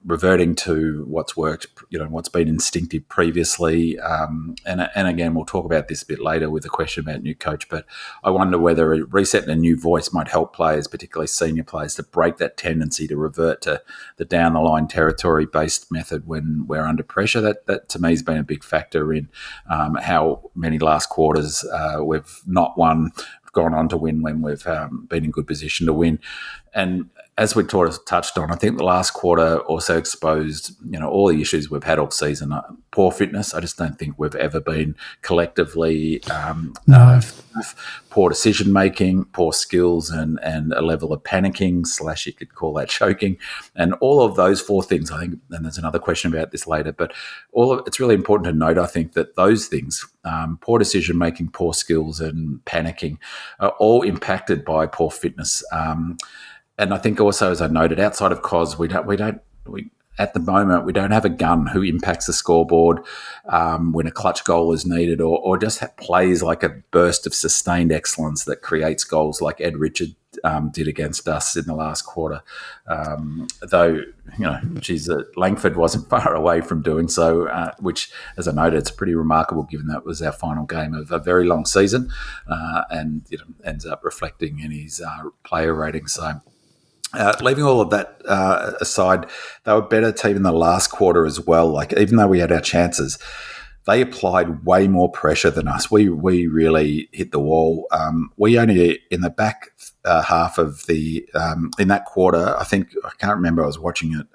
Reverting to what's worked, what's been instinctive previously. And again, we'll talk about this a bit later with a question about new coach, but I wonder whether resetting a new voice might help players, particularly senior players, to break that tendency to revert to the down-the-line territory-based method when we're under pressure. That to me has been a big factor in how many last quarters we've not won, gone on to win when we've been in good position to win. And as we touched on, I think the last quarter also exposed, all the issues we've had all season. Poor fitness. I just don't think we've ever been collectively poor decision making, poor skills, and a level of panicking / you could call that choking, and all of those four things. I think, and there's another question about this later, but it's really important to note, I think, that those things, poor decision making, poor skills, and panicking, are all impacted by poor fitness. And I think also, as I noted, outside of COS, we at the moment, we don't have a gun who impacts the scoreboard when a clutch goal is needed, or just plays like a burst of sustained excellence that creates goals like Ed Richard did against us in the last quarter. Though, Langford wasn't far away from doing so, which, as I noted, it's pretty remarkable given that was our final game of a very long season, and ends up reflecting in his player rating. So, leaving all of that aside, they were a better team in the last quarter as well. Like, even though we had our chances, they applied way more pressure than us. We really hit the wall. We only, in the back half of the in that quarter, I can't remember, I was watching it,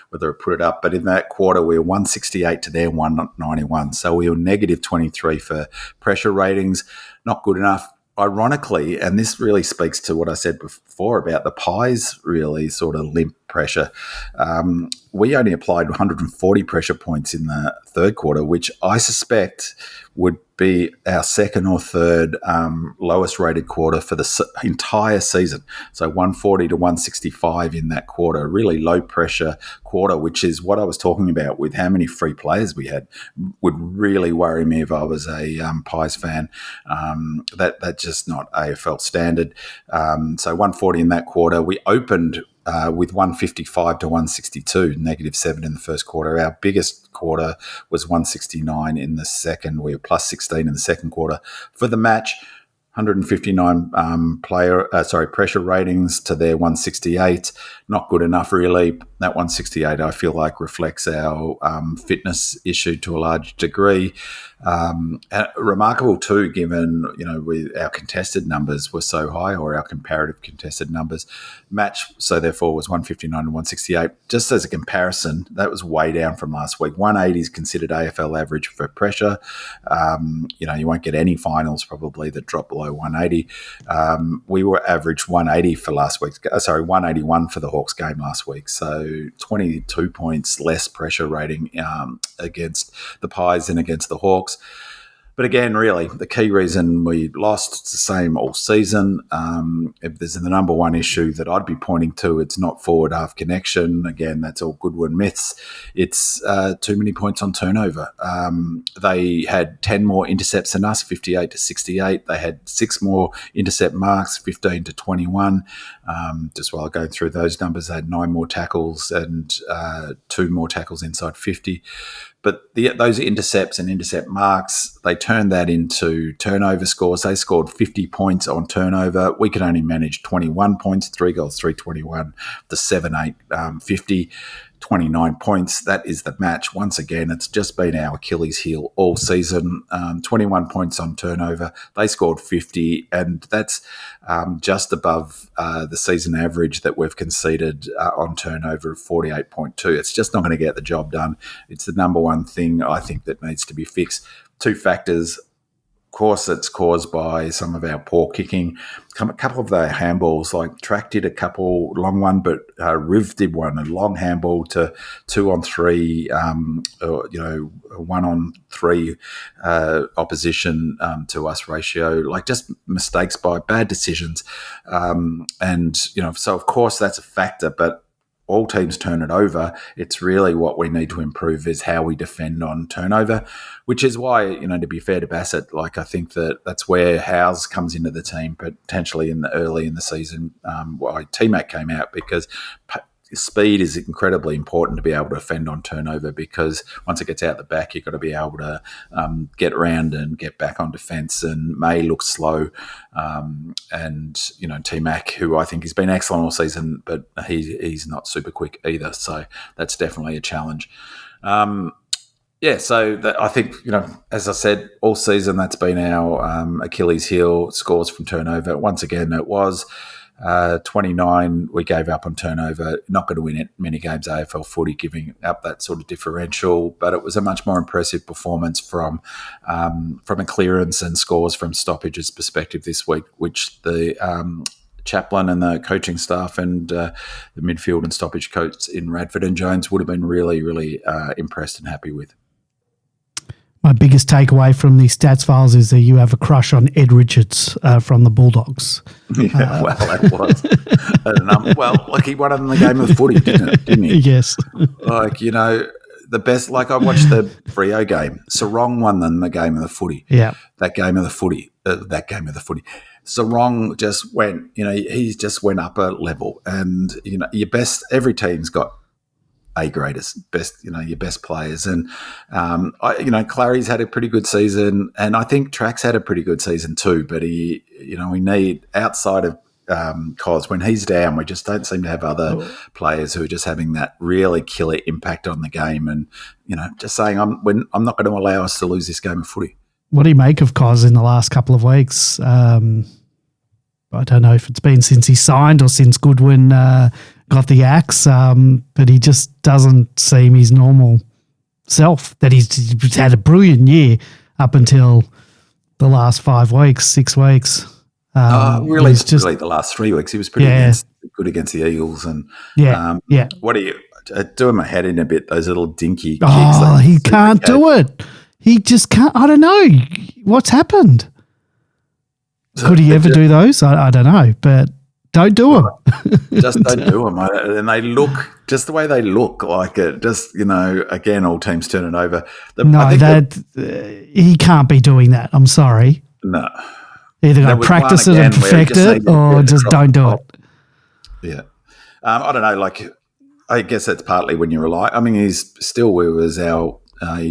whether I put it up, but in that quarter we were 168 to their 191. So we were negative 23 for pressure ratings. Not good enough. Ironically, and this really speaks to what I said before about the Pies really sort of limp pressure, we only applied 140 pressure points in the third quarter, which I suspect would be our second or third lowest rated quarter for the entire season. So 140 to 165 in that quarter, really low pressure quarter, which is what I was talking about with how many free players we had. Would really worry me if I was a Pies fan. That's just not AFL standard. So 140 in that quarter. We opened with 155 to 162, -7 in the first quarter. Our biggest quarter was 169 in the second. We were plus 16 in the second quarter. For the match, 159 pressure ratings to their 168. not good enough, really. That 168, I feel like, reflects our fitness issue to a large degree. Remarkable too, given our contested numbers were so high, or our comparative contested numbers. Match, so therefore, was 159 and 168. Just as a comparison, that was way down from last week. 180 is considered AFL average for pressure. You won't get any finals probably that drop below 180. We were average 180 for last week. 181 for the Hawks game last week. So 22 points less pressure rating against the Pies than against the Hawks. But again, really, the key reason we lost, it's the same all season. If there's the number one issue that I'd be pointing to, it's not forward-half connection. Again, that's all Goodwin myths. It's too many points on turnover. They had 10 more intercepts than us, 58 to 68. They had 6 more intercept marks, 15 to 21. Just while going through those numbers, they had 9 more tackles and 2 more tackles inside 50. But those intercepts and intercept marks, they turned that into turnover scores. They scored 50 points on turnover. We could only manage 21 points, 3 goals, 321, the 7-8, 50. 29 points. That is the match. Once again, it's just been our Achilles heel all season. 21 points on turnover. They scored 50, and that's just above the season average that we've conceded on turnover of 48.2. It's just not going to get the job done. It's the number one thing I think that needs to be fixed. 2 factors. Of course, it's caused by some of our poor kicking. A couple of the handballs, like Track did a couple long one, but Riv did one, a long handball to 2-on-3, 1-on-3 opposition to us ratio, like just mistakes by bad decisions. So of course that's a factor, but all teams turn it over. It's really what we need to improve is how we defend on turnover, which is why, to be fair to Bassett, like I think that's where Howes comes into the team potentially early in the season. Why T-Mac came out, because speed is incredibly important to be able to defend on turnover, because once it gets out the back, you've got to be able to get around and get back on defence. And May looks slow. T-Mac, who I think has been excellent all season, but he's not super quick either. So that's definitely a challenge. I think, as I said, all season that's been our Achilles heel, scores from turnover. Once again, it was 29 we gave up on turnover. Not going to win it many games AFL footy giving up that sort of differential, but it was a much more impressive performance from a clearance and scores from stoppages perspective this week, which the chaplain and the coaching staff and the midfield and stoppage coach in Radford and Jones would have been really, really impressed and happy with. My biggest takeaway from the stats files is that you have a crush on Ed Richards from the Bulldogs. Yeah, that was. He won it in the game of footy, didn't he? Yes. The best, I watched the Freo game. Sarong won them the game of the footy. Yeah. That game of the footy. Sarong just went, he just went up a level. And, your best, every team's got A-graders, best, your best players. And, Clary's had a pretty good season, and I think Track's had a pretty good season too, but we need, outside of Cos, when he's down, we just don't seem to have other players who are just having that really killer impact on the game. And, just saying, I'm not going to allow us to lose this game of footy. What do you make of Cos in the last couple of weeks? I don't know if it's been since he signed or since Goodwin got the axe, but he just doesn't seem his normal self. That he's had a brilliant year up until the last 5 weeks, 6 weeks. Really the last 3 weeks. He was pretty good against the Eagles. And what do you doing my head in a bit, those little dinky kicks. Oh, he can't do it. He just can't. I don't know. What's happened? Could he ever do those? I don't know, but don't do them. Just don't do them. And they look, just the way they look, like it, just, again, all teams turn it over. He can't be doing that. I'm sorry. No. Either got to practice it and perfect it, or just don't do it. Yeah. I don't know, I guess that's partly when you rely. I mean, he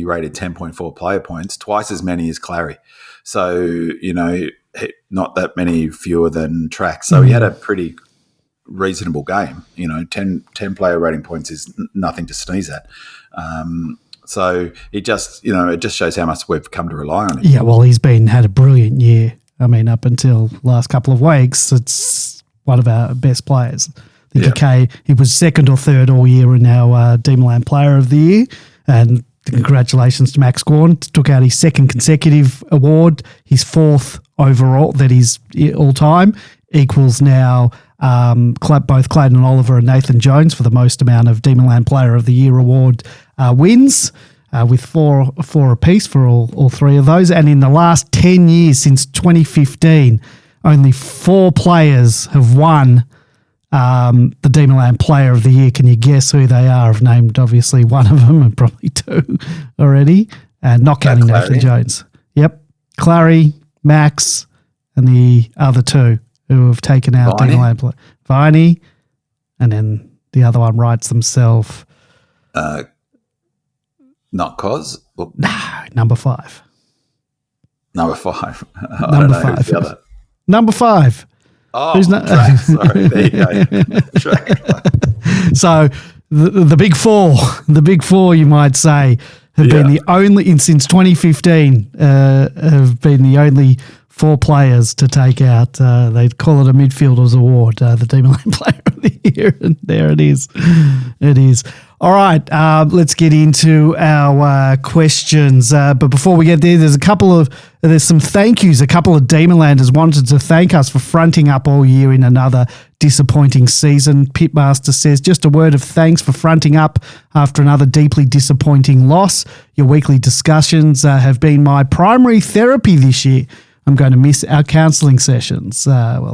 rated 10.4 player points, twice as many as Clary. So, not that many fewer than Track. So he had a pretty reasonable game. 10 player rating points is nothing to sneeze at. So it just shows how much we've come to rely on him. Yeah, well, he's had a brilliant year. I mean, up until last couple of weeks, it's one of our best players. I think he was second or third all year in our Demonland Player of the Year. And congratulations to Max Gorn. Took out his second consecutive award, his fourth overall that is all time. Equals now both Clayton and Oliver and Nathan Jones for the most amount of Demonland Player of the Year award wins. With four apiece for all three of those. And in the last 10 years, since 2015, only 4 players have won the Demonland Player of the Year. Can you guess who they are? I've named, obviously, one of them and probably 2 already. Not counting Nathan Jones. Yep. Clary, Max, and the other 2 who have taken out Demonland Player. Viney, and then the other one writes themselves. Not Cos? No, number 5. Number 5. Number 5. Number 5. Oh, Track, sorry. There you go. Track. So the big four, you might say, have been the only, since 2015, have been the only 4 players to take out, they'd call it a midfielders award, the Demonland Player of the Year, and there it is. It is. All right, let's get into our questions. But before we get there, there's some thank yous. A couple of Demonlanders wanted to thank us for fronting up all year in another disappointing season. Pitmaster says, just a word of thanks for fronting up after another deeply disappointing loss. Your weekly discussions have been my primary therapy this year. I'm going to miss our counselling sessions. The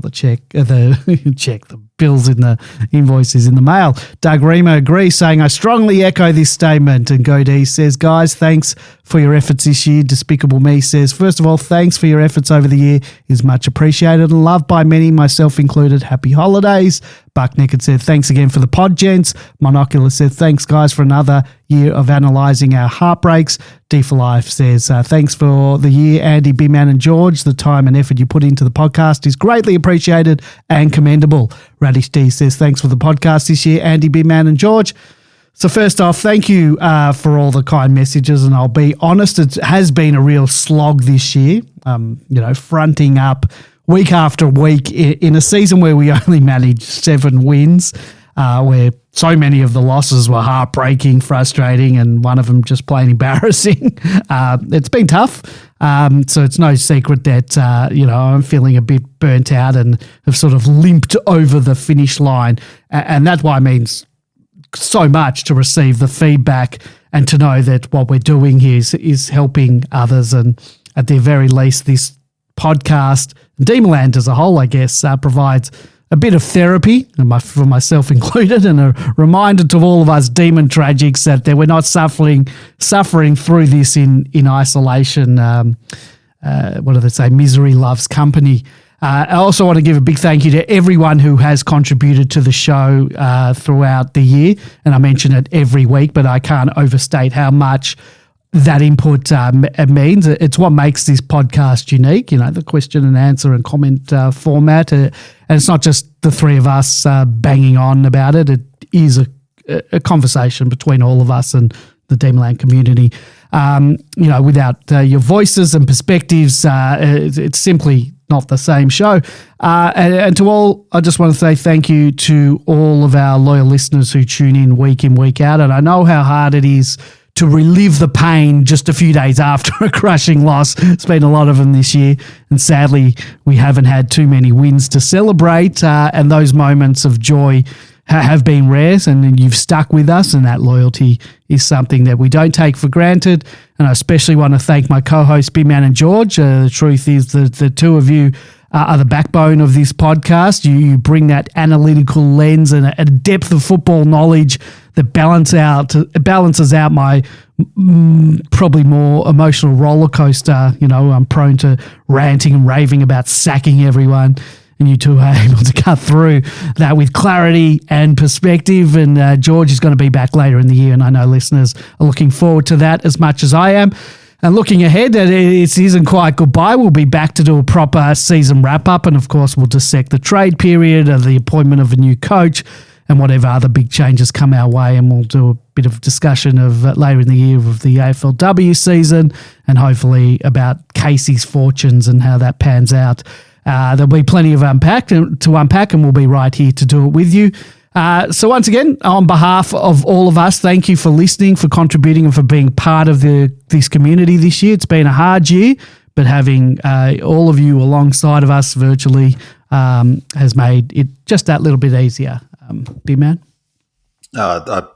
bills in the invoices in the mail. Doug Remo agrees, saying, I strongly echo this statement. And Godee says, guys, thanks for your efforts this year. Despicable Me says, first of all, thanks for your efforts over the year is much appreciated and loved by many, myself included. Happy holidays. Buck Nickett said, thanks again for the pod, gents. Monocular said, thanks, guys, for another year of analysing our heartbreaks. D for Life says, thanks for the year, Andy, B-Man and George. The time and effort you put into the podcast is greatly appreciated and commendable. Radish D says, thanks for the podcast this year, Andy, B-Man and George. So first off, thank you for all the kind messages, and I'll be honest, it has been a real slog this year, fronting up week after week in a season where we only managed 7 wins, where so many of the losses were heartbreaking, frustrating, and one of them just plain embarrassing. It's been tough. So it's no secret that, I'm feeling a bit burnt out and have sort of limped over the finish line. And that's why it means so much to receive the feedback and to know that what we're doing here is helping others. And at the very least, this podcast, Demonland as a whole, I guess, provides a bit of therapy, for myself included, and a reminder to all of us demon tragics that we're not suffering through this in isolation. What do they say? Misery loves company. I also want to give a big thank you to everyone who has contributed to the show throughout the year, and I mention it every week, but I can't overstate how much that input means. It's what makes this podcast unique, the question and answer and comment format. And it's not just the 3 of us banging on about it. It is a conversation between all of us and the Demonland community. Without your voices and perspectives, it's simply not the same show. And to all, I just want to say thank you to all of our loyal listeners who tune in, week out. And I know how hard it is to relive the pain just a few days after a crushing loss. It's been a lot of them this year, and sadly, we haven't had too many wins to celebrate, and those moments of joy have been rare, and you've stuck with us, and that loyalty is something that we don't take for granted. And I especially want to thank my co-hosts, B-Man and George. The truth is that the 2 of you are the backbone of this podcast. You bring that analytical lens and a depth of football knowledge that balances out my probably more emotional roller coaster. I'm prone to ranting and raving about sacking everyone, and you 2 are able to cut through that with clarity and perspective. And George is going to be back later in the year, and I know listeners are looking forward to that as much as I am. And looking ahead, it isn't quite goodbye. We'll be back to do a proper season wrap-up, and of course we'll dissect the trade period and the appointment of a new coach and whatever other big changes come our way, and we'll do a bit of discussion of later in the year of the AFLW season and hopefully about Casey's fortunes and how that pans out. There'll be plenty of to unpack, and we'll be right here to do it with you. So once again, on behalf of all of us, thank you for listening, for contributing, and for being part of this community this year. It's been a hard year, but having all of you alongside of us virtually has made it just that little bit easier. Big man? I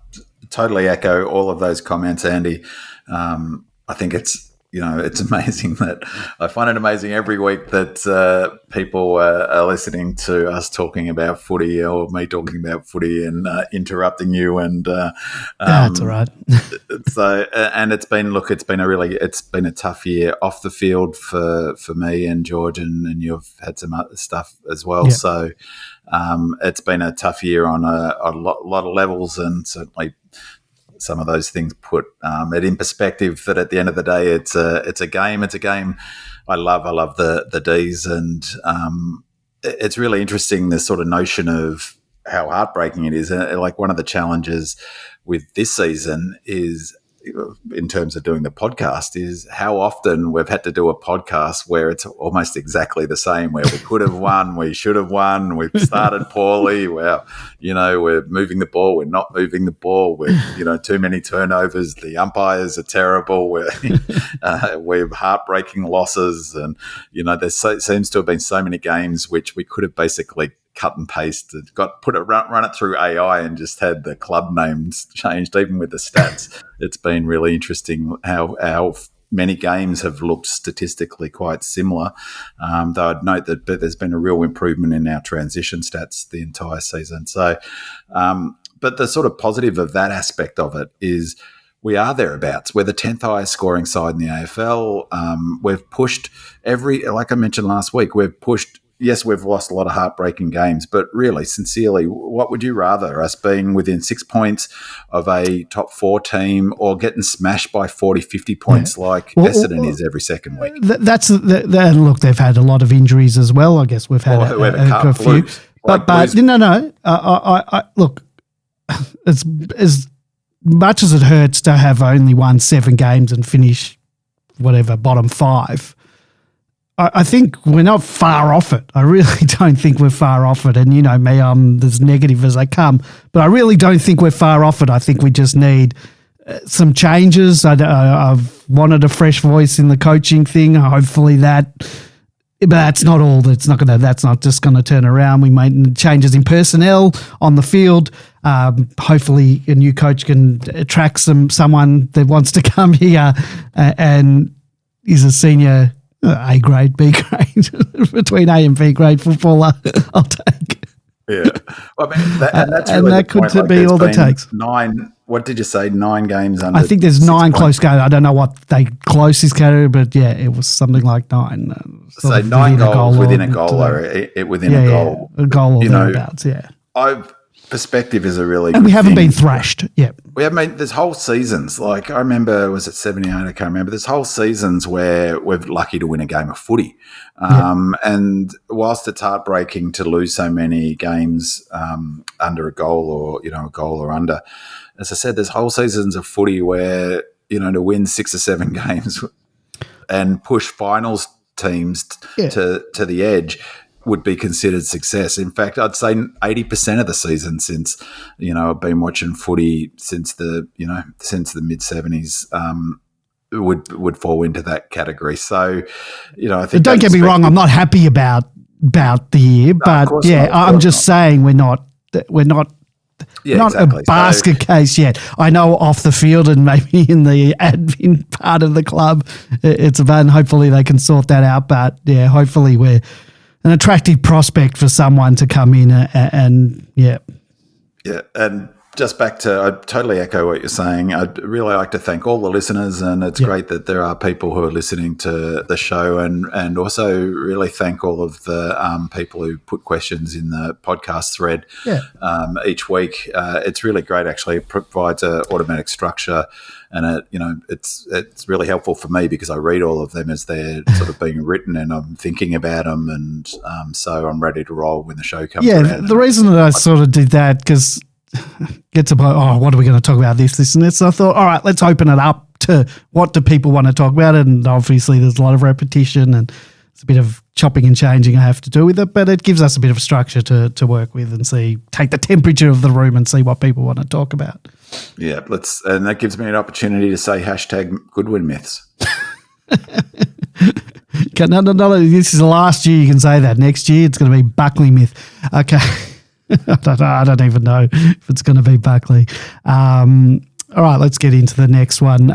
totally echo all of those comments, Andy. I think it's amazing that I find it amazing every week that people are listening to us talking about footy or me talking about footy and interrupting you. And that's all right. So, and it's been a tough year off the field for me and George, and you've had some other stuff as well. Yeah. So it's been a tough year on a lot of levels, and certainly some of those things put it in perspective that at the end of the day, it's a game. It's a game. I love the D's, and it's really interesting, this sort of notion of how heartbreaking it is. Like, one of the challenges with this season is, in terms of doing the podcast, is how often we've had to do a podcast where it's almost exactly the same, where we could have won, we should have won, we've started poorly, we're moving the ball, we're not moving the ball, we're, too many turnovers, the umpires are terrible, we've heartbreaking losses, and, there seems to have been so many games which we could have basically cut and pasted, run it through AI and just had the club names changed, even with the stats. It's been really interesting how many games have looked statistically quite similar. Though I'd note that there's been a real improvement in our transition stats the entire season. So, but the sort of positive of that aspect of it is we are thereabouts. We're the 10th highest scoring side in the AFL. We've pushed like I mentioned last week, yes, we've lost a lot of heartbreaking games, but really, sincerely, what would you rather, us being within 6 points of a top 4 team or getting smashed by 40, 50 points like Essendon is every second week? Look, they've had a lot of injuries as well. I guess we've had a few. But no. I look, as much as it hurts to have only won 7 games and finish bottom 5, I think we're not far off it. I really don't think we're far off it. And you know me, I'm as negative as I come, but I really don't think we're far off it. I think we just need some changes. I've wanted a fresh voice in the coaching thing. Hopefully but that's not all. That's not just going to turn around. We made changes in personnel on the field. Hopefully a new coach can attract someone that wants to come here and is a senior A grade, B grade, between A and B grade footballer. I'll take. Yeah, well, I mean, that's really that could be all that takes. 9. What did you say? 9 games under. I think there's 9 points. close games. I don't know what they closest category, but yeah, it was something like 9. So 9 goals within a goal, within a goal. A goal or thereabouts. Yeah. Perspective is a really and good we haven't thing. been thrashed. Yeah. We have made there's whole seasons. Like I remember, was it 78? I can't remember. There's whole seasons where we're lucky to win a game of footy. And whilst it's heartbreaking to lose so many games under a goal or, a goal or under, as I said, there's whole seasons of footy where, to win 6 or 7 games and push finals teams to the edge would be considered success. In fact, I'd say 80% of the season since, I've been watching footy since the mid 70s, would fall into that category. So, I think. Don't get me wrong. I'm not happy about the year, but I'm just saying we're not exactly. a basket case yet. I know off the field and maybe in the admin part of the club, it's about, and hopefully they can sort that out. But yeah, hopefully we're an attractive prospect for someone to come in and. And just back to, I totally echo what you're saying. I'd really like to thank all the listeners, and it's great that there are people who are listening to the show, and also really thank all of the people who put questions in the podcast thread each week. It's really great, actually. It provides an automatic structure, and it's really helpful for me because I read all of them as they're sort of being written, and I'm thinking about them, and so I'm ready to roll when the show comes around. Yeah, the reason that I sort of did that, because gets about, what are we going to talk about, this and this. So I thought, all right, let's open it up to what do people want to talk about. And obviously there's a lot of repetition and it's a bit of chopping and changing I have to do with it, but it gives us a bit of a structure to work with and take the temperature of the room and see what people want to talk about. Yeah, and that gives me an opportunity to say #Goodwin myths. Okay, no, this is the last year you can say that. Next year it's going to be Buckley myth. Okay. I don't even know if it's going to be Buckley. All right, let's get into the next one.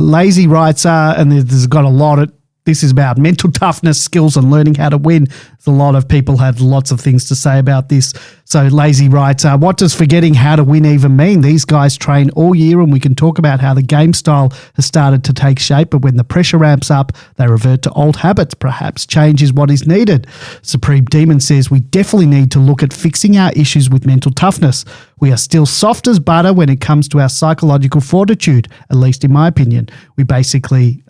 Lazy writes, and there's got a lot of, this is about mental toughness, skills, and learning how to win. A lot of people had lots of things to say about this. So Lazy writes, what does forgetting how to win even mean? These guys train all year, and we can talk about how the game style has started to take shape, but when the pressure ramps up, they revert to old habits. Perhaps change is what is needed. Supreme Demon says, we definitely need to look at fixing our issues with mental toughness. We are still soft as butter when it comes to our psychological fortitude, at least in my opinion. We basically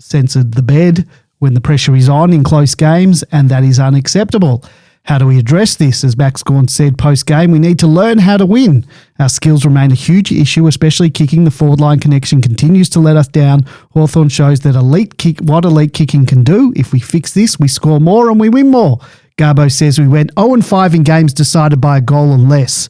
censored the bed when the pressure is on in close games, and that is unacceptable. How do we address this? As Max Gawn said post-game, we need to learn how to win. Our skills remain a huge issue, especially kicking. The forward line connection continues to let us down. Hawthorn shows that elite kicking can do. If we fix this, we score more and we win more. Garbo says we went 0-5 in games decided by a goal and less.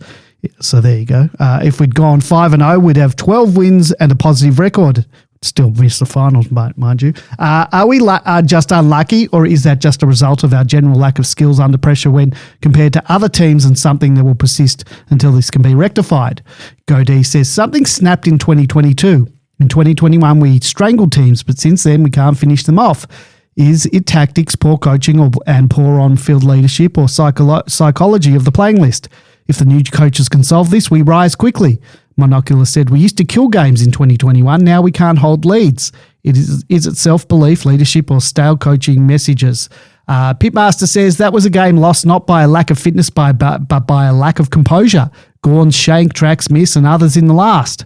So there you go. If we'd gone 5-0, we'd have 12 wins and a positive record. Still missed the finals, mind you. Are we just unlucky, or is that just a result of our general lack of skills under pressure when compared to other teams, and something that will persist until this can be rectified? Godey says something snapped in 2022. In 2021, we strangled teams, but since then we can't finish them off. Is it tactics, poor coaching, and poor on-field leadership, or psychology of the playing list? If the new coaches can solve this, we rise quickly. Monocular said, we used to kill games in 2021. Now we can't hold leads. Is it self-belief, leadership, or stale coaching messages? Pitmaster says that was a game lost not by a lack of fitness, but by a lack of composure. Gawn, Shank, Trax, Miss, and others in the last.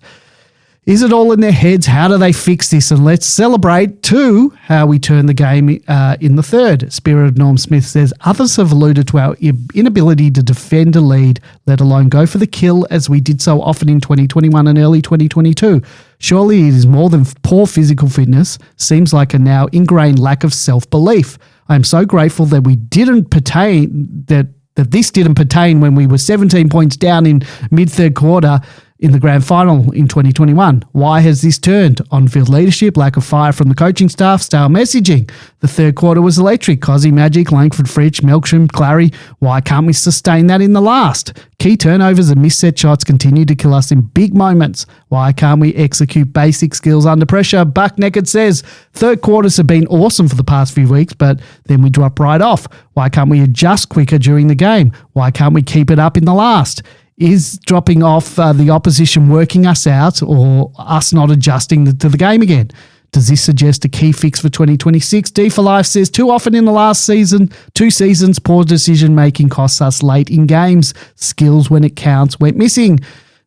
Is it all in their heads? How do they fix this? And let's celebrate, too, how we turn the game in the third. Spirit of Norm Smith says, others have alluded to our inability to defend a lead, let alone go for the kill, as we did so often in 2021 and early 2022. Surely it is more than poor physical fitness. Seems like a now ingrained lack of self-belief. I am so grateful that we didn't pertain, that this didn't pertain when we were 17 points down in mid-third quarter in the grand final in 2021. Why has this turned? On-field leadership, lack of fire from the coaching staff, stale messaging. The third quarter was electric. Cozzy, Magic, Langford, Fritsch, Melksham, Clary. Why can't we sustain that in the last? Key turnovers and missed set shots continue to kill us in big moments. Why can't we execute basic skills under pressure? Buck Naked says, third quarters have been awesome for the past few weeks, but then we drop right off. Why can't we adjust quicker during the game? Why can't we keep it up in the last? Is dropping off the opposition working us out, or us not adjusting to the game again? Does this suggest a key fix for 2026? D for Life says, too often in the last two seasons, poor decision-making costs us late in games. Skills when it counts went missing.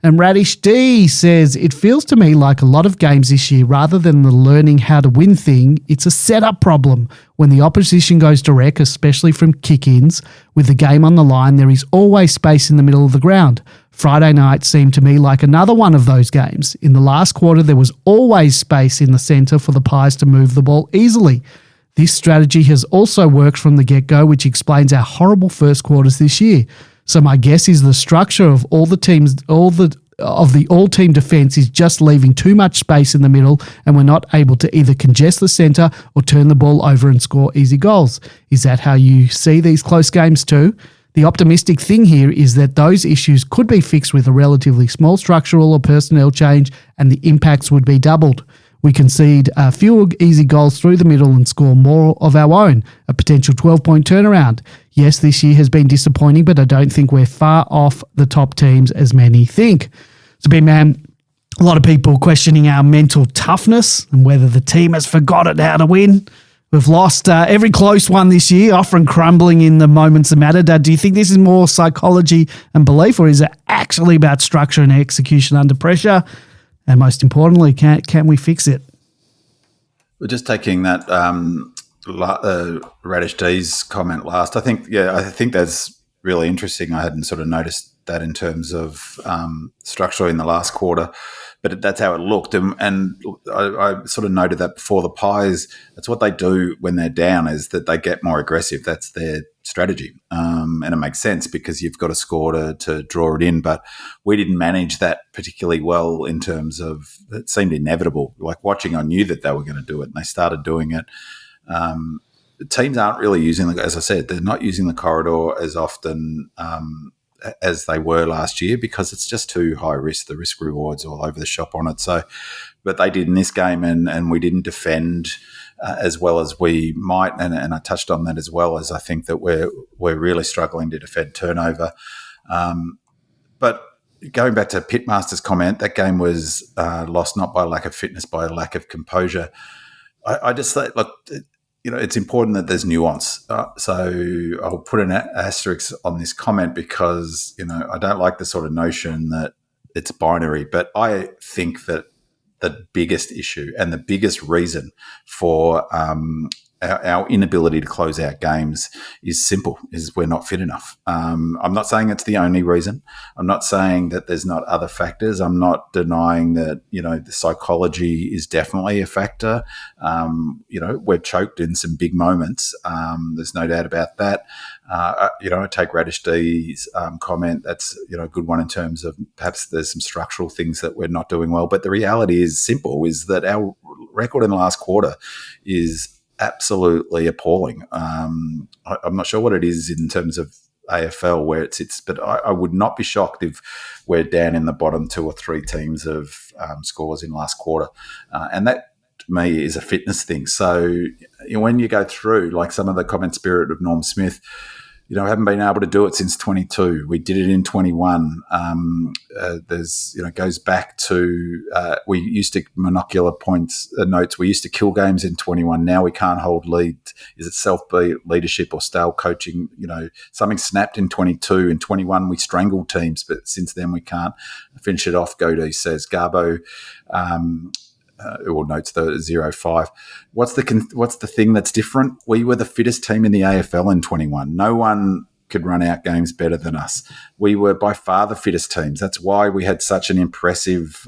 And Radish D says, it feels to me like a lot of games this year, rather than the learning how to win thing, it's a setup problem. When the opposition goes direct, especially from kick-ins, with the game on the line, there is always space in the middle of the ground. Friday night seemed to me like another one of those games. In the last quarter, there was always space in the centre for the Pies to move the ball easily. This strategy has also worked from the get-go, which explains our horrible first quarters this year. So my guess is the structure of the all-team defence is just leaving too much space in the middle, and we're not able to either congest the centre or turn the ball over and score easy goals. Is that how you see these close games too? The optimistic thing here is that those issues could be fixed with a relatively small structural or personnel change, and the impacts would be doubled. We concede fewer easy goals through the middle and score more of our own, a potential 12-point turnaround. Yes, this year has been disappointing, but I don't think we're far off the top teams as many think. So, Ben, man, a lot of people questioning our mental toughness and whether the team has forgotten how to win. We've lost every close one this year, often crumbling in the moments that matter. Do you think this is more psychology and belief, or is it actually about structure and execution under pressure? And most importantly, can we fix it? We're just taking that Radish D's comment last. I think that's really interesting. I hadn't sort of noticed that in terms of structure in the last quarter, but that's how it looked. And I sort of noted that before. The Pies, that's what they do when they're down, is that they get more aggressive. That's their strategy. And it makes sense because you've got to score to draw it in. But we didn't manage that particularly well in terms of, it seemed inevitable. Like watching, I knew that they were going to do it, and they started doing it. Teams aren't really using, as I said, they're not using the corridor as often as they were last year because it's just too high risk. The risk rewards all over the shop on it. So, but they did in this game, and we didn't defend as well as we might. And I touched on that as well, as I think that we're really struggling to defend turnover. But going back to Pitmaster's comment, that game was lost not by lack of fitness, by lack of composure. I just say, look, it's important that there's nuance. So I'll put an asterisk on this comment because, I don't like the sort of notion that it's binary, but I think that the biggest issue and the biggest reason for our inability to close out games is simple, is we're not fit enough. I'm not saying it's the only reason. I'm not saying that there's not other factors. I'm not denying that, the psychology is definitely a factor. We're choked in some big moments. There's no doubt about that. I take Radish D's comment. That's, a good one in terms of perhaps there's some structural things that we're not doing well. But the reality is simple, is that our record in the last quarter is absolutely appalling. I'm not sure what it is in terms of AFL where it sits, but I would not be shocked if we're down in the bottom 2 or 3 teams of scores in last quarter. And that, to me, is a fitness thing. So when you go through, like some of the comment spirit of Norm Smith, haven't been able to do it since 22. We did it in 21. Goes back to, we used to monocular points, notes. We used to kill games in 21. Now we can't hold lead. Is it self-leadership or stale coaching? Something snapped in 22. In 21, we strangled teams, but since then we can't finish it off. Godey says Garbo, or notes the 0-5. What's the thing that's different? We were the fittest team in the AFL in 21. No one could run out games better than us. We were by far the fittest teams. That's why we had such an impressive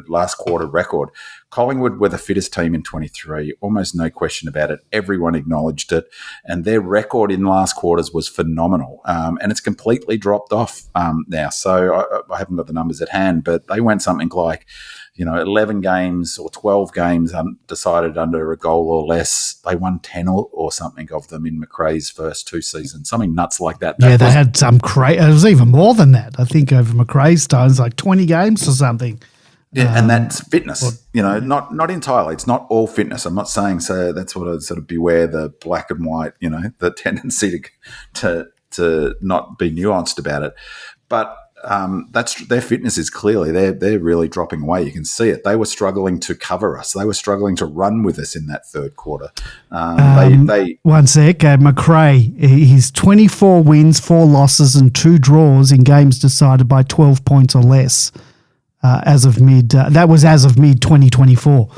last quarter record. Collingwood were the fittest team in 23, almost no question about it. Everyone acknowledged it, and their record in last quarters was phenomenal, and it's completely dropped off now. So I haven't got the numbers at hand, but they went something like 11 games or 12 games decided under a goal or less. They won 10 or something of them in McRae's first 2 seasons, something nuts like that. Yeah, they had some it was even more than that. I think over McRae's time, it's like 20 games or something. Yeah, and that's fitness, not entirely. It's not all fitness. I'm not saying so. That's what I'd sort of beware the black and white, the tendency to not be nuanced about it. But that's their fitness is clearly they're really dropping away. You can see it. They were struggling to cover us. They were struggling to run with us in that third quarter. One sec, McRae. He's 24 wins, 4 losses, and 2 draws in games decided by 12 points or less. As of mid 2024.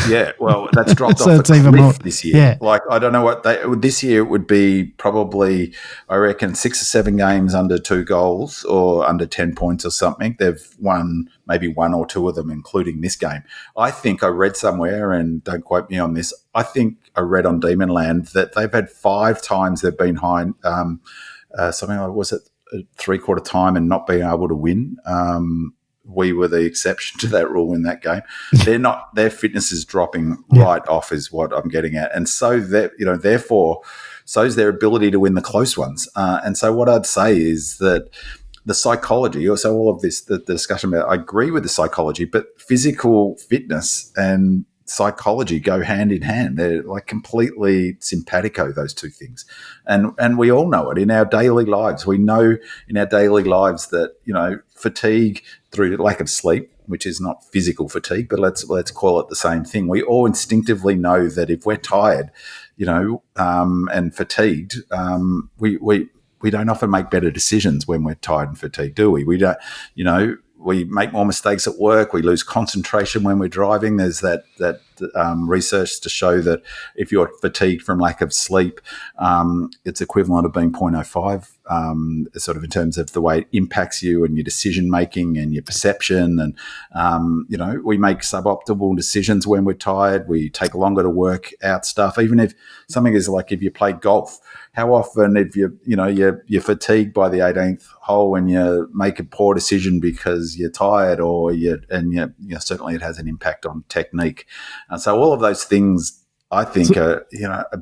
Yeah, well, that's dropped So off it's a even more- cliff this year. yeah. Like, I don't know what this year it would be probably, I reckon, 6 or 7 games under 2 goals or under 10 points or something. They've won maybe 1 or 2 of them, including this game. I think I read somewhere, and don't quote me on this, I think I read on Demonland that they've had 5 times they've been behind, something like, was it a 3/4 time and not being able to win? We were the exception to that rule in that game. Their fitness is dropping right off, is what I'm getting at. And so that, therefore, so is their ability to win the close ones. And so what I'd say is that the psychology, so all of this, the discussion about, I agree with the psychology, but physical fitness and psychology go hand in hand. They're like completely simpatico, those two things. And we all know it in our daily lives. We know in our daily lives that, fatigue through lack of sleep, which is not physical fatigue, but let's call it the same thing. We all instinctively know that if we're tired, and fatigued, we don't often make better decisions when we're tired and fatigued, do we? We don't, we make more mistakes at work. We lose concentration when we're driving. There's that research to show that if you're fatigued from lack of sleep, it's equivalent of being 0.05, sort of in terms of the way it impacts you and your decision making and your perception. And we make suboptimal decisions when we're tired. We take longer to work out stuff. Even if something is like if you play golf. How often, if you're fatigued by the 18th hole and you make a poor decision because you're tired, or certainly it has an impact on technique. And so all of those things, I think, are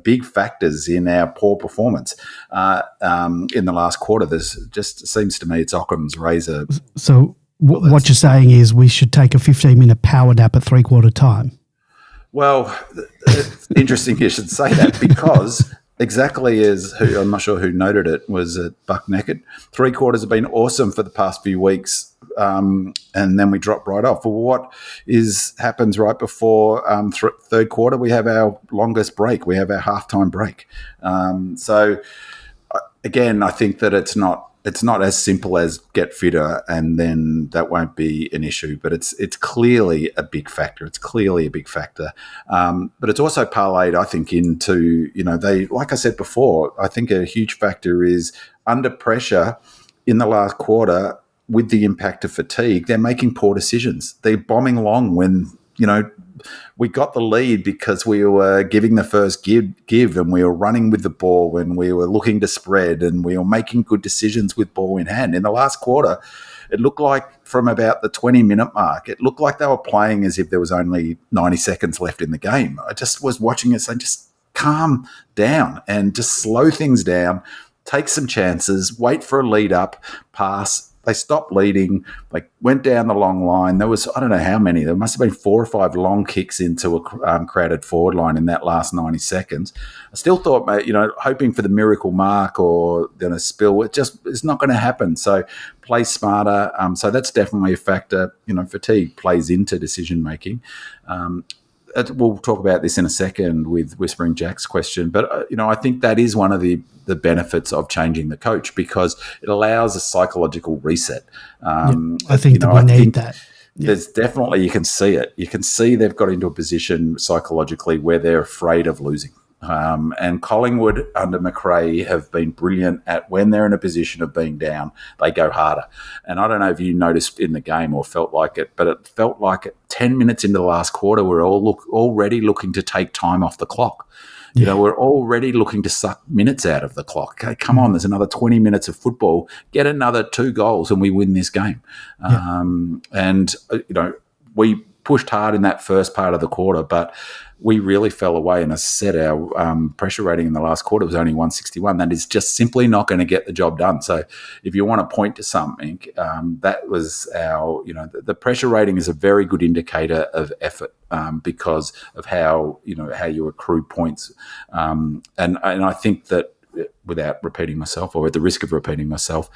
big factors in our poor performance in the last quarter. There's just seems to me it's Occam's razor. So what you're saying is we should take a 15-minute power nap at 3/4 time. Well, it's interesting you should say that, because exactly as I'm not sure who noted it, was at Buck Naked. 3/4 have been awesome for the past few weeks, and then we drop right off. Well, what happens right before third quarter? We have our longest break. We have our halftime break. So again, I think that it's not as simple as get fitter and then that won't be an issue, but it's clearly a big factor. It's clearly a big factor. But it's also parlayed, I think, into, they, like I said before, I think a huge factor is under pressure in the last quarter with the impact of fatigue, they're making poor decisions. They're bombing along when, we got the lead because we were giving the first give and we were running with the ball when we were looking to spread and we were making good decisions with ball in hand. In the last quarter, it looked like from about the 20-minute mark, it looked like they were playing as if there was only 90 seconds left in the game. I just was watching it saying, just calm down and just slow things down, take some chances, wait for a lead up, pass. They stopped leading, they went down the long line. There was, I don't know how many, there must have been 4 or 5 long kicks into a crowded forward line in that last 90 seconds. I still thought, hoping for the miracle mark or spill, it's not going to happen. So play smarter. So that's definitely a factor. Fatigue plays into decision making. We'll talk about this in a second with Whispering Jack's question, but I think that is one of the benefits of changing the coach, because it allows a psychological reset. I think that we need that. There's definitely, you can see it. You can see they've got into a position psychologically where they're afraid of losing. And Collingwood under McRae have been brilliant at, when they're in a position of being down, they go harder. And I don't know if you noticed in the game or felt like it, but it felt like 10 minutes into the last quarter, we're already looking to take time off the clock. We're already looking to suck minutes out of the clock. Okay, come on, there's another 20 minutes of football. Get another 2 goals and we win this game. We pushed hard in that first part of the quarter, but we really fell away. And as I said, our pressure rating in the last quarter was only 161. That is just simply not going to get the job done. So if you want to point to something, that was our, the pressure rating is a very good indicator of effort, because of how you accrue points. And I think that, without repeating myself or at the risk of repeating myself,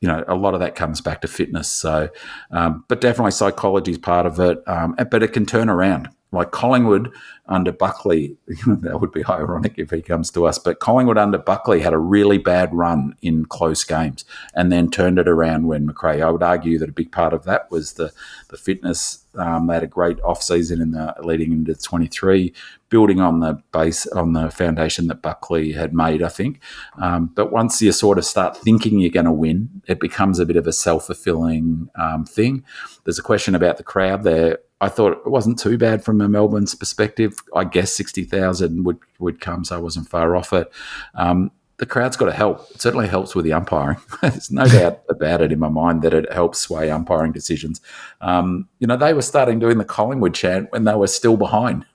a lot of that comes back to fitness. So, but definitely psychology is part of it. But it can turn around. Like Collingwood under Buckley, that would be ironic if he comes to us, but Collingwood under Buckley had a really bad run in close games and then turned it around when McRae. I would argue that a big part of that was the fitness. They had a great off-season leading into 23, building on the foundation that Buckley had made, I think. But once you sort of start thinking you're going to win, it becomes a bit of a self-fulfilling thing. There's a question about the crowd there. I thought it wasn't too bad from a Melbourne's perspective. I guess 60,000 would come, so I wasn't far off it. The crowd's got to help. It certainly helps with the umpiring. There's no doubt about it in my mind that it helps sway umpiring decisions. They were starting doing the Collingwood chant when they were still behind.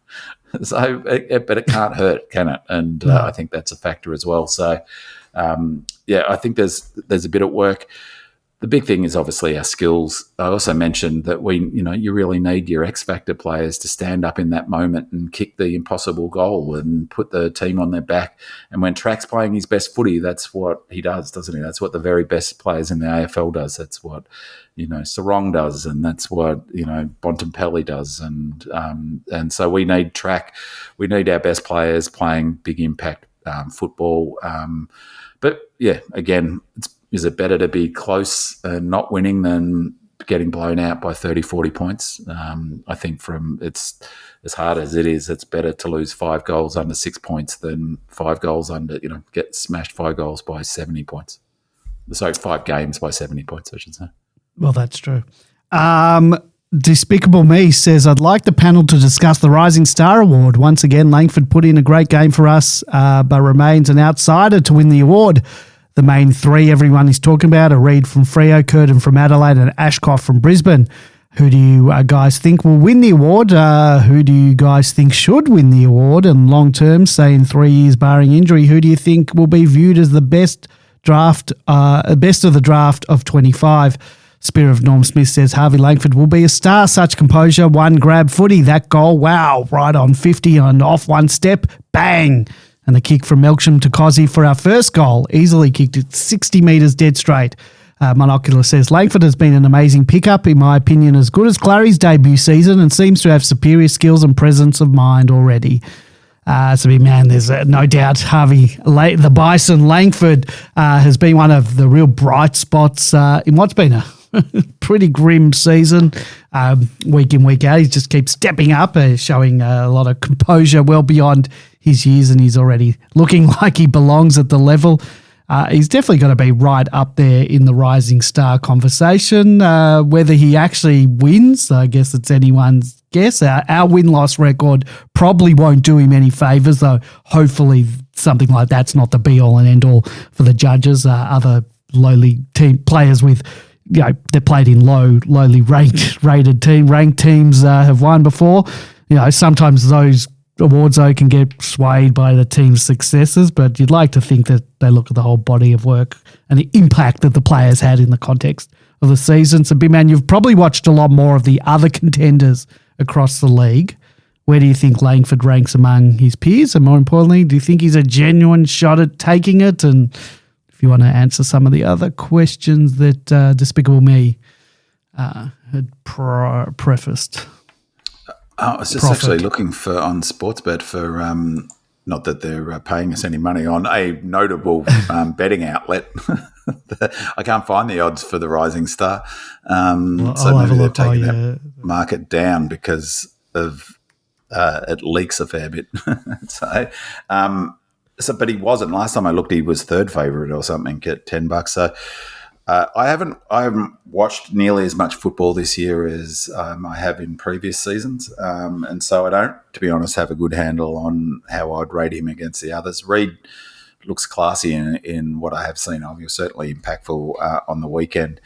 So, but it can't hurt, can it? And I think that's a factor as well. So, I think there's a bit at work. the big thing is obviously our skills. I also mentioned that you really need your X factor players to stand up in that moment and kick the impossible goal and put the team on their back. And when Track's playing his best footy, that's what he does, doesn't he? That's what the very best players in the AFL does. That's what Sarong does, and that's what Bontempelli does. And so we need Track. We need our best players playing big impact football. But yeah, again, is it better to be close and not winning than getting blown out by 30, 40 points? I think it's as hard as it is, it's better to lose 5 goals under 6 points than 5 goals under, get smashed 5 goals by 70 points. Sorry, 5 games by 70 points, I should say. Well, that's true. Despicable Me says, I'd like the panel to discuss the Rising Star Award. Once again, Langford put in a great game for us, but remains an outsider to win the award. The main 3 everyone is talking about are Reid from Freo, Curtin from Adelaide, and Ashcroft from Brisbane. Who do you guys think will win the award? Who do you guys think should win the award? And long term, say in 3 years barring injury, who do you think will be viewed as the best of the draft of 25? Spear of Norm Smith says Harvey Langford will be a star. Such composure, one grab footy, that goal, wow, right on 50 and off one step, bang. And the kick from Melksham to Cozzy for our first goal, easily kicked it 60 metres dead straight. Monocular says Langford has been an amazing pickup, in my opinion, as good as Clary's debut season, and seems to have superior skills and presence of mind already. There's no doubt Harvey, the Bison Langford, has been one of the real bright spots in what's been a pretty grim season. Week in, week out, he just keeps stepping up, showing a lot of composure well beyond his years, and he's already looking like he belongs at the level. He's definitely going to be right up there in the rising star conversation. Whether he actually wins, I guess it's anyone's guess. Our win-loss record probably won't do him any favours, though hopefully something like that's not the be-all and end-all for the judges. Other lowly team players with, they played in lowly ranked teams have won before. Sometimes those awards, though, can get swayed by the team's successes, but you'd like to think that they look at the whole body of work and the impact that the players had in the context of the season. So, Big Man, you've probably watched a lot more of the other contenders across the league. Where do you think Langford ranks among his peers? And more importantly, do you think he's a genuine shot at taking it? And if you want to answer some of the other questions that Despicable Me had prefaced. I was just actually looking on Sportsbet for, not that they're paying us any money, on a notable betting outlet. I can't find the odds for the Rising Star. So maybe they've taken that market down because of it leaks a fair bit. But he wasn't. Last time I looked, he was third favourite or something at $10. So I haven't watched nearly as much football this year as I have in previous seasons, and so I don't, to be honest, have a good handle on how I'd rate him against the others. Reid looks classy in what I have seen. He was certainly impactful on the weekend.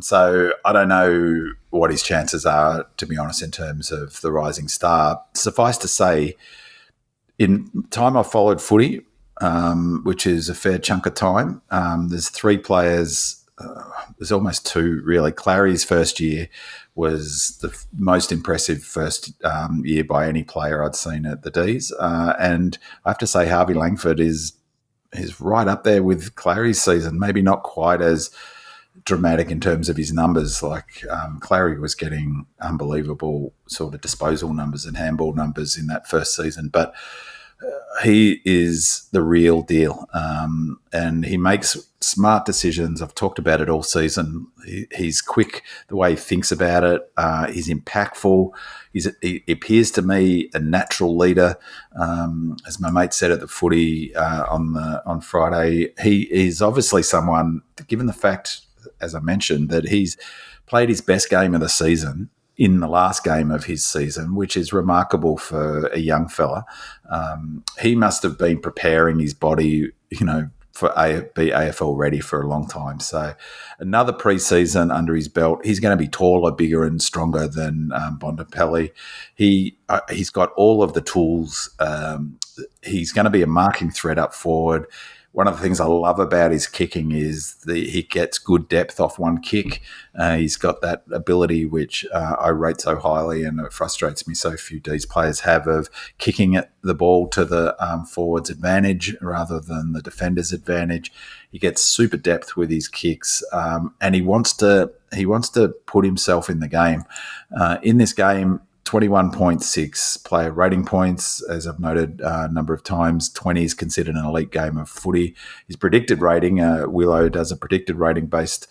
So I don't know what his chances are, to be honest, in terms of the Rising Star. Suffice to say, in time I've followed footy, which is a fair chunk of time, there's 3 players, there's almost 2 really. Clary's first year was the most impressive first year by any player I'd seen at the D's. And I have to say Harvey Langford is right up there with Clary's season, maybe not quite as dramatic in terms of his numbers. Like Clary was getting unbelievable sort of disposal numbers and handball numbers in that first season, but he is the real deal, and he makes smart decisions. I've talked about it all season. He's quick the way he thinks about it. He's impactful. He appears to me a natural leader. As my mate said at the footy on Friday, he is obviously someone, given the fact, as I mentioned, that he's played his best game of the season in the last game of his season, which is remarkable for a young fella. He must have been preparing his body, for be AFL ready for a long time. So another pre-season under his belt. He's going to be taller, bigger and stronger than Bontempelli. He's got all of the tools. He's going to be a marking threat up forward. one of the things I love about his kicking is he gets good depth off one kick. He's got that ability which I rate so highly, and it frustrates me so few D's players have, of kicking the ball to the forward's advantage rather than the defender's advantage. He gets super depth with his kicks, and he wants to put himself in the game. In this game, 21.6 player rating points, as I've noted a number of times. 20 is considered an elite game of footy. His predicted rating, Willow does a predicted rating based,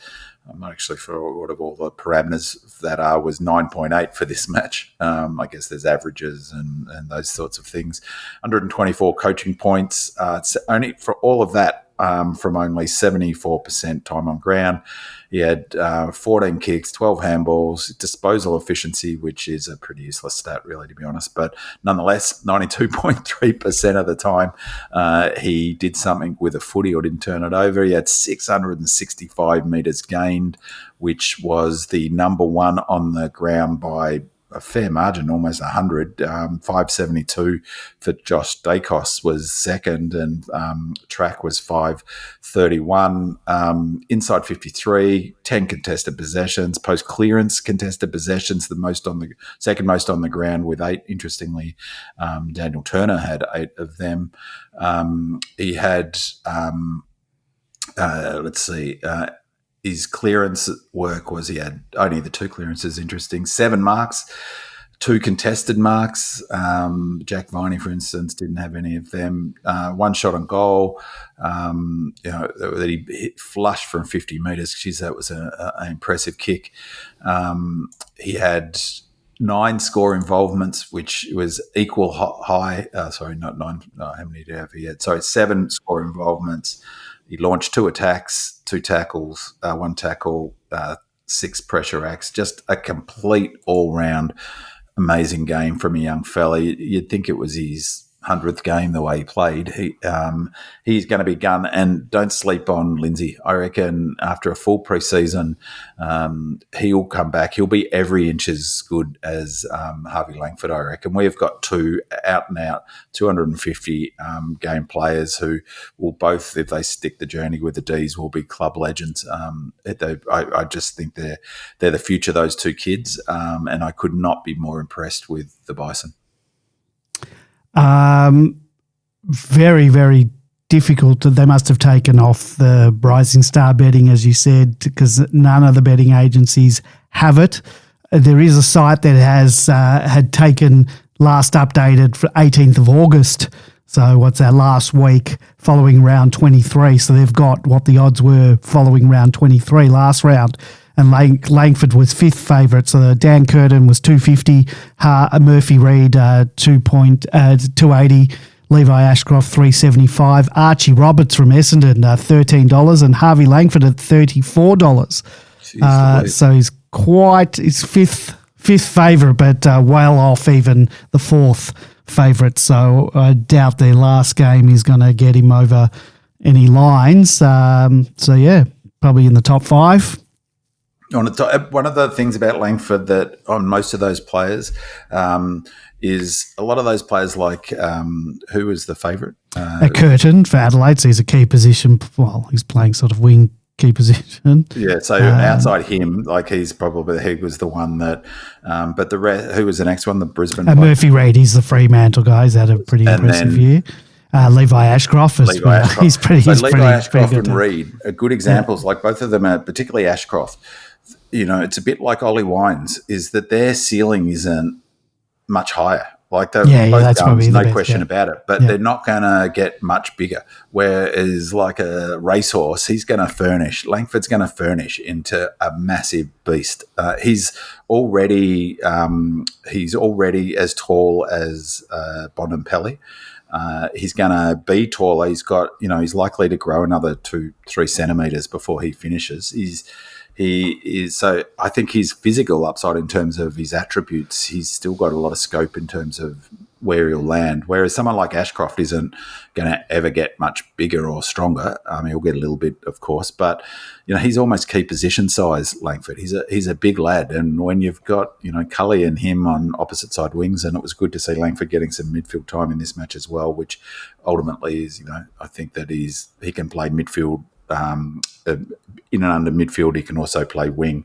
I'm not actually sure what all the parameters that are, was 9.8 for this match. I guess there's averages and those sorts of things. 124 coaching points. It's only for all of that, from only 74% time on ground. He had 14 kicks, 12 handballs, disposal efficiency, which is a pretty useless stat, really, to be honest. But nonetheless, 92.3% of the time, he did something with a footy or didn't turn it over. He had 665 metres gained, which was the number one on the ground by a fair margin, almost 100. 572 for Josh Dacos was second, and track was 531. Inside 53, 10 contested possessions. Post clearance contested possessions, second most on the ground with 8. Interestingly, Daniel Turner had 8 of them. He had his clearance work was, he had only the 2 clearances, interesting. 7 marks, 2 contested marks. Jack Viney, for instance, didn't have any of them. 1 shot on goal, that he hit flush from 50 metres. Geez, that was an impressive kick. He had 9 score involvements, which was equal high. Not 9. No, how many did he have? He had 7 score involvements. He launched 2 attacks, 2 tackles, 1 tackle, 6 pressure acts. Just a complete all-round amazing game from a young fella. You'd think it was his 100th game the way he played. He's going to be gun, and don't sleep on Lindsay. I reckon after a full pre-season, he'll come back. He'll be every inch as good as Harvey Langford, I reckon. We've got 2 out-and-out 250 game players who will both, if they stick the journey with the Ds, will be club legends. I just think they're the future, those 2 kids, and I could not be more impressed with the Bison. Very, very difficult. They must have taken off the Rising Star betting, as you said, because none of the betting agencies have it. There is a site that has had taken last updated for 18th of August. So what's that, last week following round 23. So they've got what the odds were following round 23 last round. And Langford was 5th favourite. So Dan Curtin was 250, Murphy Reid 280, Levi Ashcroft 375, Archie Roberts from Essendon $13, and Harvey Langford at $34. So he's fifth favourite, but well off even the 4th favourite. So I doubt their last game is going to get him over any lines. Probably in the top 5. One of the things about Langford that on most of those players is a lot of those players, like who was the favourite? Curtin for Adelaide, so he's a key position. Well, he's playing sort of wing key position. Yeah, so outside him, like he was the one that. But the who was the next one? The Brisbane. Murphy Reid, he's the Fremantle guy. He's had a pretty impressive year. Levi Ashcroft. He's pretty. So Levi Ashcroft pretty and Reid are good examples. Yeah. Like both of them are, particularly Ashcroft. It's a bit like Ollie Wines, is that their ceiling isn't much higher. Like both guns, no question about it. But they're not going to get much bigger. Whereas like a racehorse, he's going to furnish. Langford's going to furnish into a massive beast. He's already as tall as Bontempelli. He's going to be taller. He's got, he's likely to grow another 2-3 centimetres before he finishes. He is, so I think his physical upside in terms of his attributes, he's still got a lot of scope in terms of where he'll land. Whereas someone like Ashcroft isn't going to ever get much bigger or stronger. He'll get a little bit, of course, but he's almost key position size. Langford. He's a big lad, and when you've got Cully and him on opposite side wings, and it was good to see Langford getting some midfield time in this match as well, which ultimately is I think that he can play midfield. In and under midfield, he can also play wing.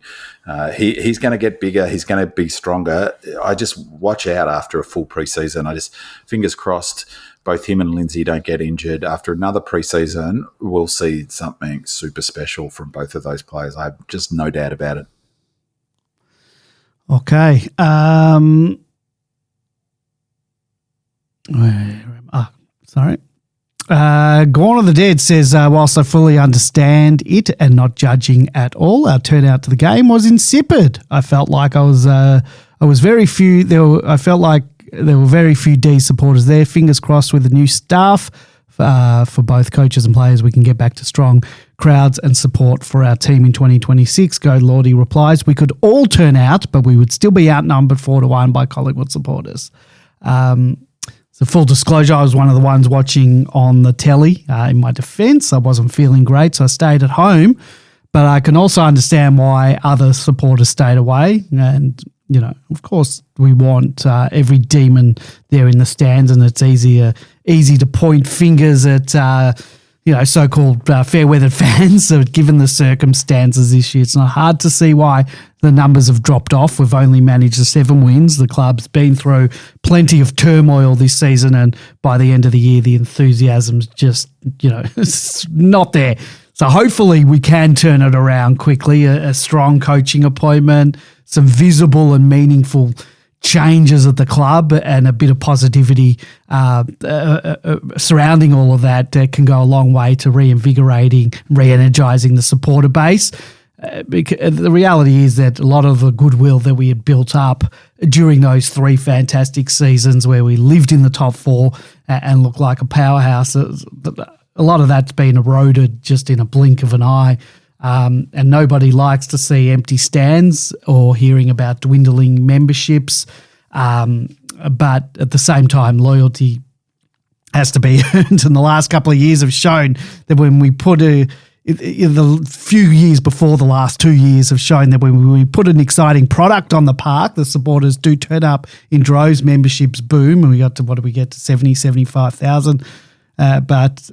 He's going to get bigger. He's going to be stronger. I just watch out after a full preseason. I just fingers crossed both him and Lindsay don't get injured. After another preseason, we'll see something super special from both of those players. I have just no doubt about it. Okay. Sorry. Gone of the Dead says, whilst I fully understand it and not judging at all, our turnout to the game was insipid. I felt like I was very few. I felt like there were very few D supporters there. Fingers crossed with the new staff for both coaches and players, we can get back to strong crowds and support for our team in 2026. Go Lordy replies, we could all turn out, but we would still be outnumbered 4-1 by Collingwood supporters. So full disclosure, I was one of the ones watching on the telly. In my defence, I wasn't feeling great, so I stayed at home. But I can also understand why other supporters stayed away. And, of course, we want every demon there in the stands, and it's easy to point fingers at, so-called fair-weathered fans. So given the circumstances this year, it's not hard to see why the numbers have dropped off. We've only managed the 7 wins. The club's been through plenty of turmoil this season, and by the end of the year, the enthusiasm's just, it's not there. So hopefully we can turn it around quickly, a strong coaching appointment, some visible and meaningful changes at the club, and a bit of positivity surrounding all of that can go a long way to reinvigorating, re-energising the supporter base. Because the reality is that a lot of the goodwill that we had built up during those 3 fantastic seasons where we lived in the top 4 and looked like a powerhouse, a lot of that's been eroded just in a blink of an eye. And nobody likes to see empty stands or hearing about dwindling memberships. But at the same time, loyalty has to be earned. And the last couple of years have shown that when we put the few years before the last 2 years have shown that when we put an exciting product on the park, the supporters do turn up in droves, memberships boom, and we got to, what did we get to, 70, 75,000. But,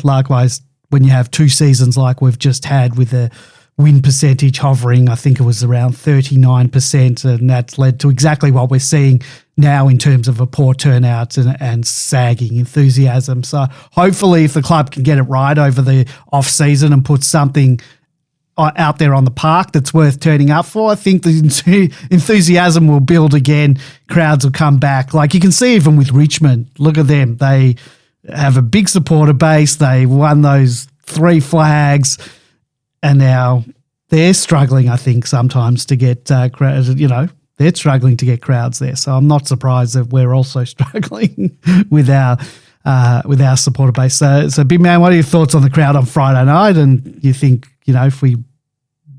likewise, when you have 2 seasons like we've just had with the win percentage hovering, I think it was around 39%, and that's led to exactly what we're seeing now in terms of a poor turnout and sagging enthusiasm. So hopefully if the club can get it right over the off-season and put something out there on the park that's worth turning up for, I think the enthusiasm will build again. Crowds will come back. Like you can see even with Richmond, look at them. They have a big supporter base. They won those 3 flags, and now they're struggling, I think, sometimes to get they're struggling to get crowds there. So I'm not surprised that we're also struggling with our supporter base. So Big Man, what are your thoughts on the crowd on Friday night? And you think, if we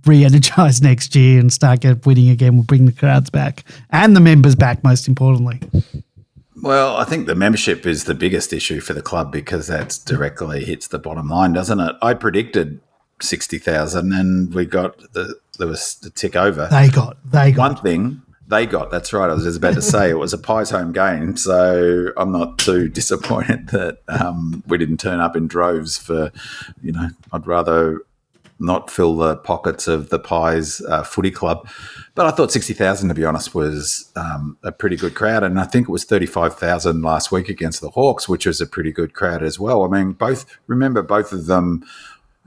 re-energise next year and start winning again, we'll bring the crowds back and the members back, most importantly? Well, I think the membership is the biggest issue for the club because that directly hits the bottom line, doesn't it? I predicted 60,000 and there was the tick over. They got. One thing they got, that's right, I was just about to say, it was a Pies home game, so I'm not too disappointed that we didn't turn up in droves for, I'd rather not fill the pockets of the Pies footy club. But I thought 60,000, to be honest, was a pretty good crowd. And I think it was 35,000 last week against the Hawks, which was a pretty good crowd as well. I mean, both of them,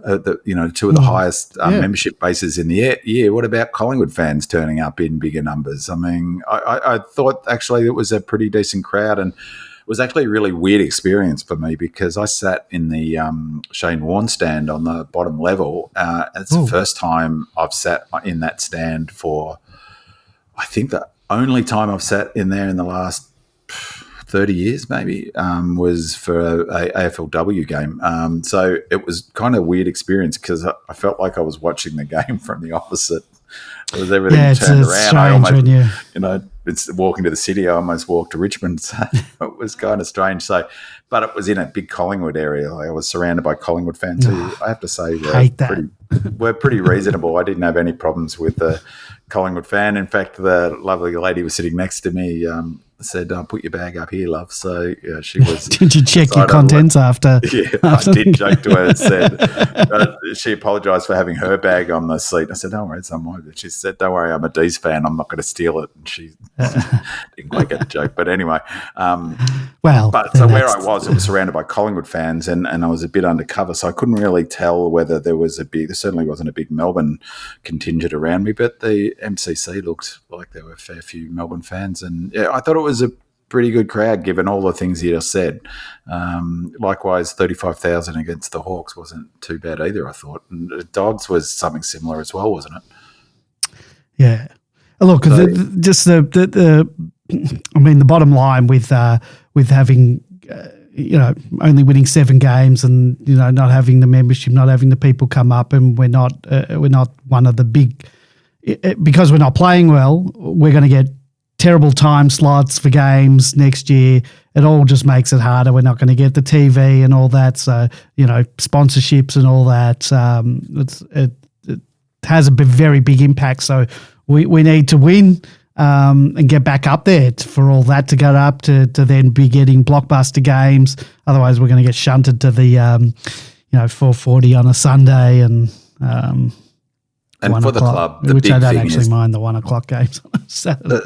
two of the highest membership bases in the year. What about Collingwood fans turning up in bigger numbers? I mean, I thought actually it was a pretty decent crowd, and it was actually a really weird experience for me because I sat in the Shane Warne stand on the bottom level. It's the first time I've sat in that stand for, I think the only time I've sat in there in the last 30 years maybe, was for a AFLW game. So it was kind of a weird experience because I felt like I was watching the game from the opposite. It was everything turned around. I almost, it's walking to the city. I almost walked to Richmond. So it was kind of strange. So, but it was in a big Collingwood area. I was surrounded by Collingwood fans who I have to say were pretty reasonable. I didn't have any problems with the Collingwood fan. In fact, the lovely lady was sitting next to me. Said, put your bag up here, love. So she was. Did you check your contents after? Yeah, I did joke to her and said, she apologised for having her bag on the seat. I said, don't worry, it's on mine. She said, don't worry, I'm a D's fan. I'm not going to steal it. And she didn't quite get the joke. But anyway. So where I was, it was surrounded by Collingwood fans and I was a bit undercover. So I couldn't really tell whether there certainly wasn't a big Melbourne contingent around me, but the MCC looked like there were a fair few Melbourne fans. And yeah, I thought it was a pretty good crowd given all the things you just said. Likewise, 35,000 against the Hawks wasn't too bad either, I thought. And the Dogs was something similar as well, wasn't it? Yeah. Look, so, the bottom line with having only winning 7 games and not having the membership, not having the people come up, and we're not one of the big because we're not playing well. We're going to get terrible time slots for games next year. It all just makes it harder. We're not going to get the TV and all that. So, sponsorships and all that. It has a very big impact. So we need to win and get back up there for all that to go up to then be getting blockbuster games. Otherwise, we're going to get shunted to the 4:40 on a Sunday and for the club, the which big I don't thing actually is mind the 1 o'clock games on a Saturday.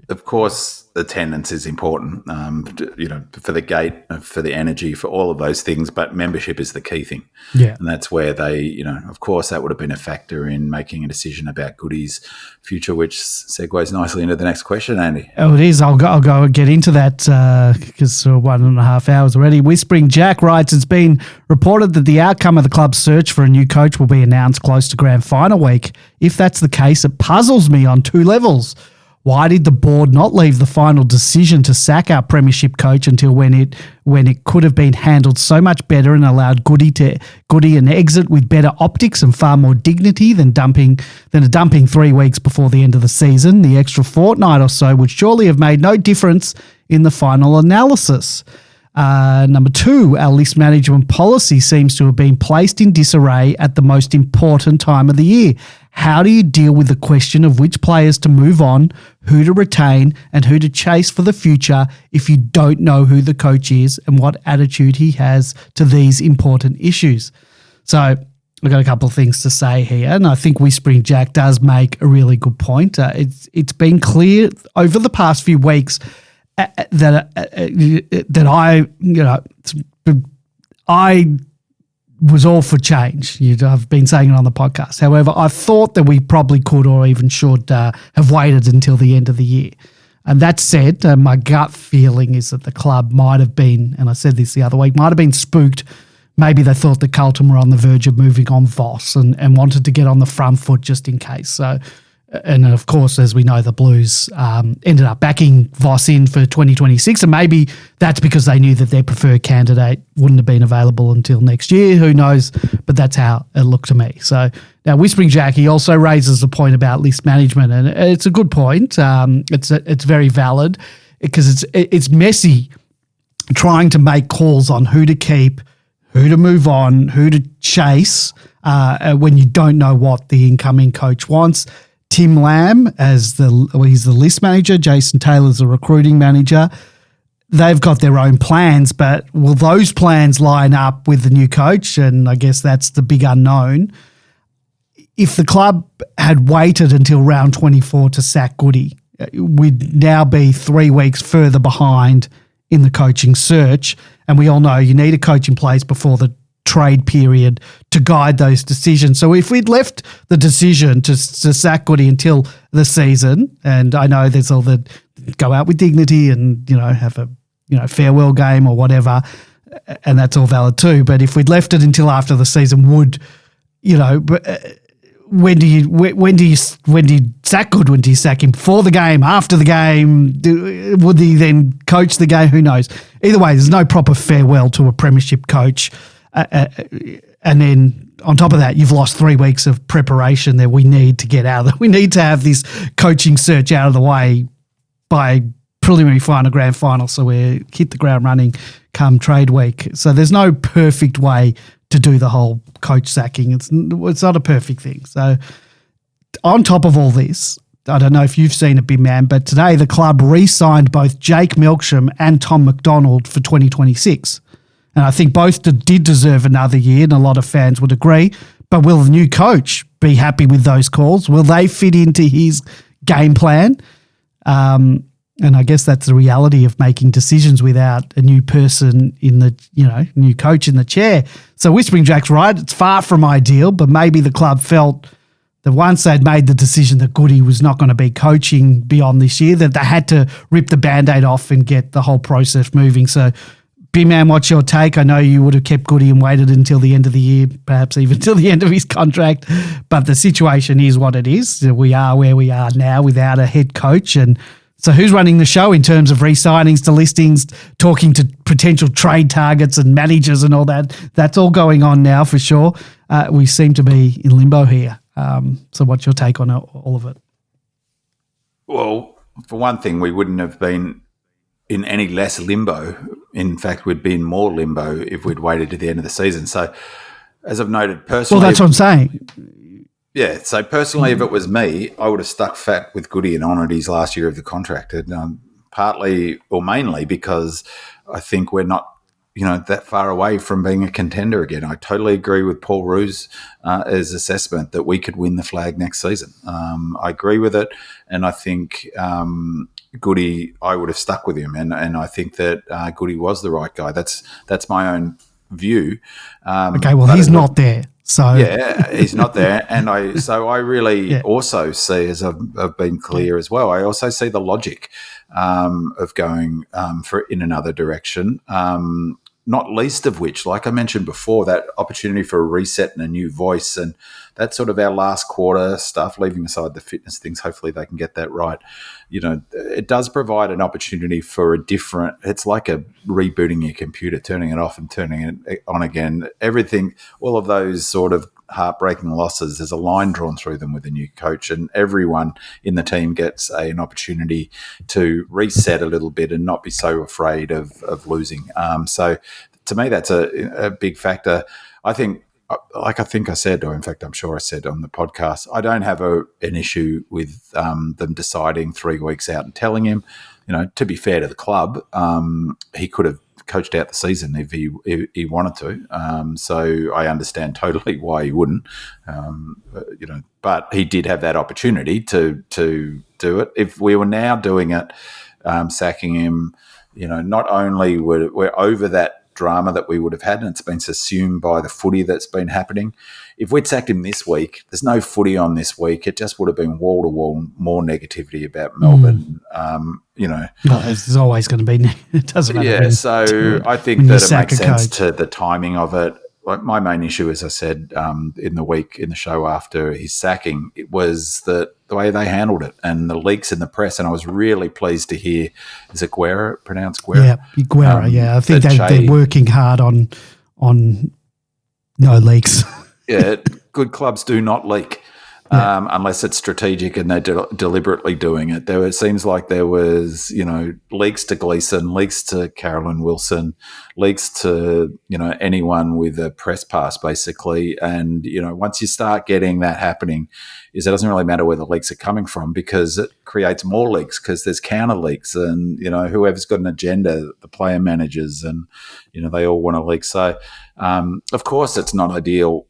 Of course, attendance is important, for the gate, for the energy, for all of those things, but membership is the key thing. Yeah. And that's where they, of course, that would have been a factor in making a decision about Goody's future, which segues nicely into the next question, Andy. Oh, it is. I'll go get into that because 1.5 hours already. Whispering Jack writes, it's been reported that the outcome of the club's search for a new coach will be announced close to grand final week. If that's the case, it puzzles me on 2 levels. Why did the board not leave the final decision to sack our premiership coach until when it could have been handled so much better and allowed Goody an exit with better optics and far more dignity than a dumping 3 weeks before the end of the season? The extra fortnight or so would surely have made no difference in the final analysis. Number 2, our list management policy seems to have been placed in disarray at the most important time of the year. How do you deal with the question of which players to move on, who to retain, and who to chase for the future if you don't know who the coach is and what attitude he has to these important issues? So I've got a couple of things to say here, and I think Whispering Jack does make a really good point. It's been clear over the past few weeks that I was all for change. I've been saying it on the podcast. However, I thought that we probably could or even should have waited until the end of the year. And that said, my gut feeling is that the club might have been, and I said this the other week, might have been spooked. Maybe they thought that Carlton were on the verge of moving on Voss and wanted to get on the front foot just in case. So, and of course, as we know, the Blues ended up backing Voss in for 2026, and maybe that's because they knew that their preferred candidate wouldn't have been available until next year. Who knows? But that's how it looked to me. So now, Whispering Jack, he also raises a point about list management, and it's a good point. It's very valid because it's messy trying to make calls on who to keep, who to move on, who to chase when you don't know what the incoming coach wants. Tim Lamb, he's the list manager. Jason Taylor's the recruiting manager. They've got their own plans, but will those plans line up with the new coach? And I guess that's the big unknown. If the club had waited until round 24 to sack Goody, we'd now be 3 weeks further behind in the coaching search. And we all know you need a coach in place before the trade period to guide those decisions. So if we'd left the decision to sack Goody until the season, and I know there's all the go out with dignity and, have a, farewell game or whatever, and that's all valid too. But if we'd left it until after the season, when do you sack Good? When do you sack him? Before the game, after the game? Would he then coach the game? Who knows? Either way, there's no proper farewell to a premiership coach. And then on top of that, you've lost 3 weeks of preparation that we need to get out of. We need to have this coaching search out of the way by preliminary final, grand final, so we hit the ground running come trade week. So there's no perfect way to do the whole coach sacking. It's not a perfect thing. So on top of all this, I don't know if you've seen it, Big Man, but today the club re-signed both Jake Melksham and Tom McDonald for 2026. And I think both did deserve another year, and a lot of fans would agree. But will the new coach be happy with those calls? Will they fit into his game plan? And I guess that's the reality of making decisions without a new person in the, new coach in the chair. So Whispering Jack's right. It's far from ideal, but maybe the club felt that once they'd made the decision that Goody was not going to be coaching beyond this year, that they had to rip the Band-Aid off and get the whole process moving. So, B-Man, what's your take? I know you would have kept Goody and waited until the end of the year, perhaps even till the end of his contract, but the situation is what it is. We are where we are now without a head coach. And so who's running the show in terms of re-signings to listings, talking to potential trade targets and managers and all that? That's all going on now for sure. We seem to be in limbo here. So what's your take on all of it? Well, for one thing, we wouldn't have been in any less limbo. In fact, we'd be in more limbo if we'd waited to the end of the season. So, as I've noted personally... Well, that's what I'm saying. Yeah, so personally, if it was me, I would have stuck fat with Goody and honoured his last year of the contract. And, partly or mainly because I think we're not that far away from being a contender again. I totally agree with Paul Roos' assessment that we could win the flag next season. I agree with it, and I think Goody, I would have stuck with him, and I think that Goody was the right guy. That's my own view. Okay, well, he's not there. So yeah, he's not there, and I really also see, as I've been clear as well, I also see the logic of going in another direction. Not least of which, like I mentioned before, that opportunity for a reset and a new voice, and that's sort of our last quarter stuff, leaving aside the fitness things. Hopefully they can get that right. It does provide an opportunity for it's like a rebooting your computer, turning it off and turning it on again. Everything, all of those sort of heartbreaking losses, there's a line drawn through them with a new coach, and everyone in the team gets an opportunity to reset a little bit and not be so afraid of losing. So to me, that's a big factor. I think, like I think I said, or in fact, I'm sure I said on the podcast, I don't have an issue with them deciding 3 weeks out and telling him. To be fair to the club, he could have coached out the season if he wanted to. So I understand totally why he wouldn't. But he did have that opportunity to do it. If we were now doing it, sacking him, not only we're over that drama that we would have had, and it's been assumed by the footy that's been happening. If we'd sacked him this week, there's no footy on this week. It just would have been wall-to-wall more negativity about Melbourne. There's always going to be. It doesn't matter. Yeah, so I think that it makes sense to the timing of it. Like my main issue, as I said in the show after his sacking, it was the way they handled it and the leaks in the press. And I was really pleased to hear, is it Guerra, pronounced Guerra? Yeah, Guerra, I think they're working hard on no leaks. Yeah, good clubs do not leak. Unless it's strategic and they're deliberately doing it. It seems like there was, leaks to Gleeson, leaks to Carolyn Wilson, leaks to, anyone with a press pass, basically. And, once you start getting that happening, it doesn't really matter where the leaks are coming from because it creates more leaks because there's counter leaks and, whoever's got an agenda, the player managers and, they all want to leak. So, of course, it's not ideal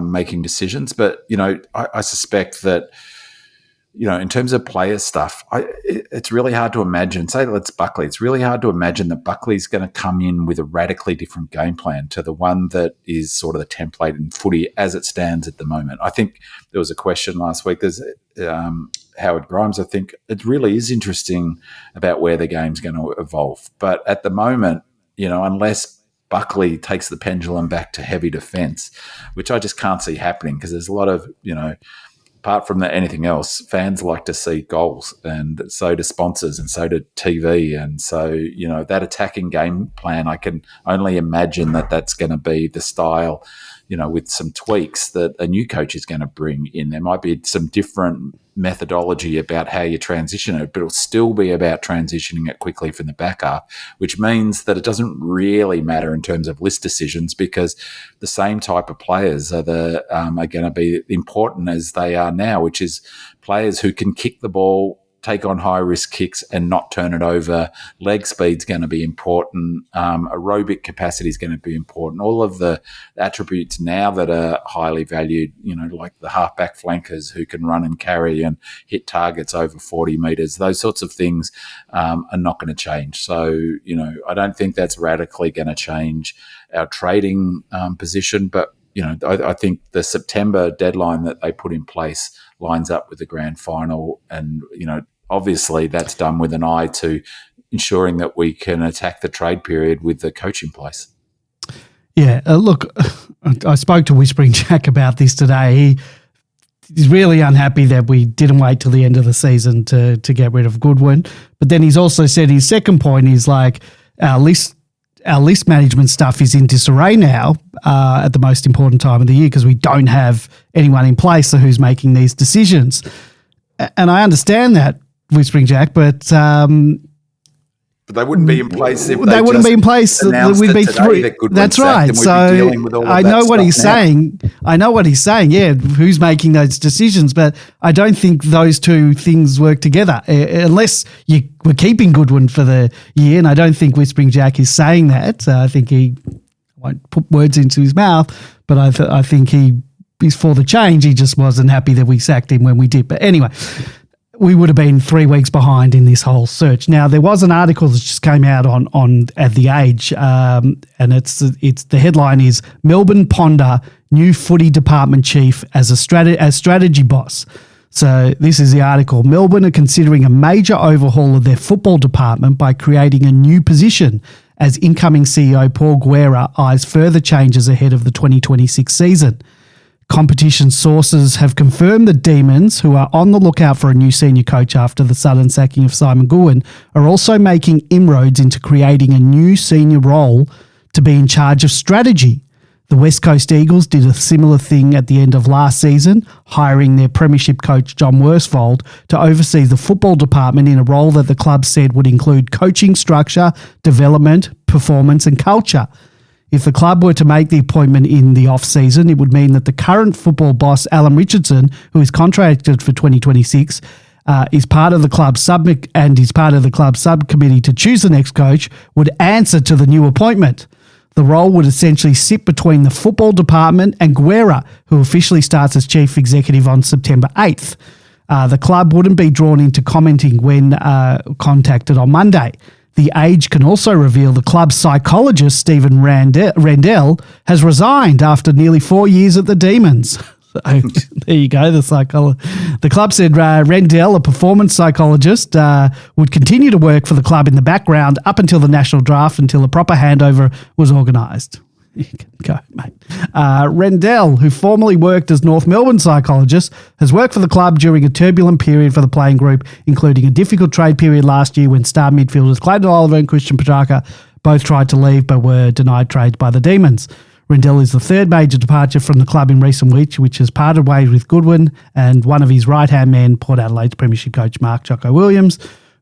making decisions. But, I suspect that, in terms of player stuff, it's really hard to imagine, say that's Buckley, it's really hard to imagine that Buckley's going to come in with a radically different game plan to the one that is sort of the template in footy as it stands at the moment. I think there was a question last week, there's Howard Grimes, I think it really is interesting about where the game's going to evolve. But at the moment, unless Buckley takes the pendulum back to heavy defence, which I just can't see happening because there's a lot of, apart from anything else, fans like to see goals and so do sponsors and so do TV. And so, that attacking game plan, I can only imagine that that's going to be the style, with some tweaks that a new coach is going to bring in. There might be some different methodology about how you transition it, but it'll still be about transitioning it quickly from the back up, which means that it doesn't really matter in terms of list decisions because the same type of players are going to be important as they are now, which is players who can kick the ball, take on high-risk kicks and not turn it over. Leg speed's going to be important. Aerobic capacity is going to be important. All of the attributes now that are highly valued, like the halfback flankers who can run and carry and hit targets over 40 metres, those sorts of things are not going to change. So, I don't think that's radically going to change our trading position, but I think the September deadline that they put in place lines up with the grand final. And, obviously that's done with an eye to ensuring that we can attack the trade period with the coach in place. Yeah, look, I spoke to Whispering Jack about this today. He's really unhappy that we didn't wait till the end of the season to get rid of Goodwin. But then he's also said his second point is like our list management stuff is in disarray now at the most important time of the year because we don't have anyone in place who's making these decisions. And I understand that, Whispering Jack, but they wouldn't be in place if they wouldn't be in place. We'd be three. That's right. So I know what he's saying. I know what he's saying. Yeah, who's making those decisions? But I don't think those two things work together unless you were keeping Goodwin for the year. And I don't think Whispering Jack is saying that. I think he won't put words into his mouth, but I think he is for the change. He just wasn't happy that we sacked him when we did. But anyway, we would have been 3 weeks behind in this whole search. Now, there was an article that just came out on at The Age, and it's the headline is Melbourne ponder new footy department chief as strategy boss. So this is the article. Melbourne are considering a major overhaul of their football department by creating a new position as incoming CEO Paul Guerra eyes further changes ahead of the 2026 season. Competition sources have confirmed the Demons, who are on the lookout for a new senior coach after the sudden sacking of Simon Goodwin, are also making inroads into creating a new senior role to be in charge of strategy. The West Coast Eagles did a similar thing at the end of last season, hiring their premiership coach John Worsfold to oversee the football department in a role that the club said would include coaching structure, development, performance and culture. If the club were to make the appointment in the off-season, it would mean that the current football boss, Alan Richardson, who is contracted for 2026, is part of the club subcommittee to choose the next coach, would answer to the new appointment. The role would essentially sit between the football department and Guerra, who officially starts as chief executive on September 8th. The club wouldn't be drawn into commenting when contacted on Monday. The Age can also reveal the club's psychologist, Stephen Rendell, has resigned after nearly 4 years at the Demons. So there you go, the club said Rendell, a performance psychologist, would continue to work for the club in the background up until the national draft until a proper handover was organised. You can go, mate. Rendell, who formerly worked as North Melbourne psychologist, has worked for the club during a turbulent period for the playing group, including a difficult trade period last year when star midfielders Clayton Oliver and Christian Petrarca both tried to leave but were denied trades by the Demons. Rendell is the third major departure from the club in recent weeks, which has parted ways with Goodwin and one of his right-hand men, Port Adelaide's premiership coach Mark Jocko Williams.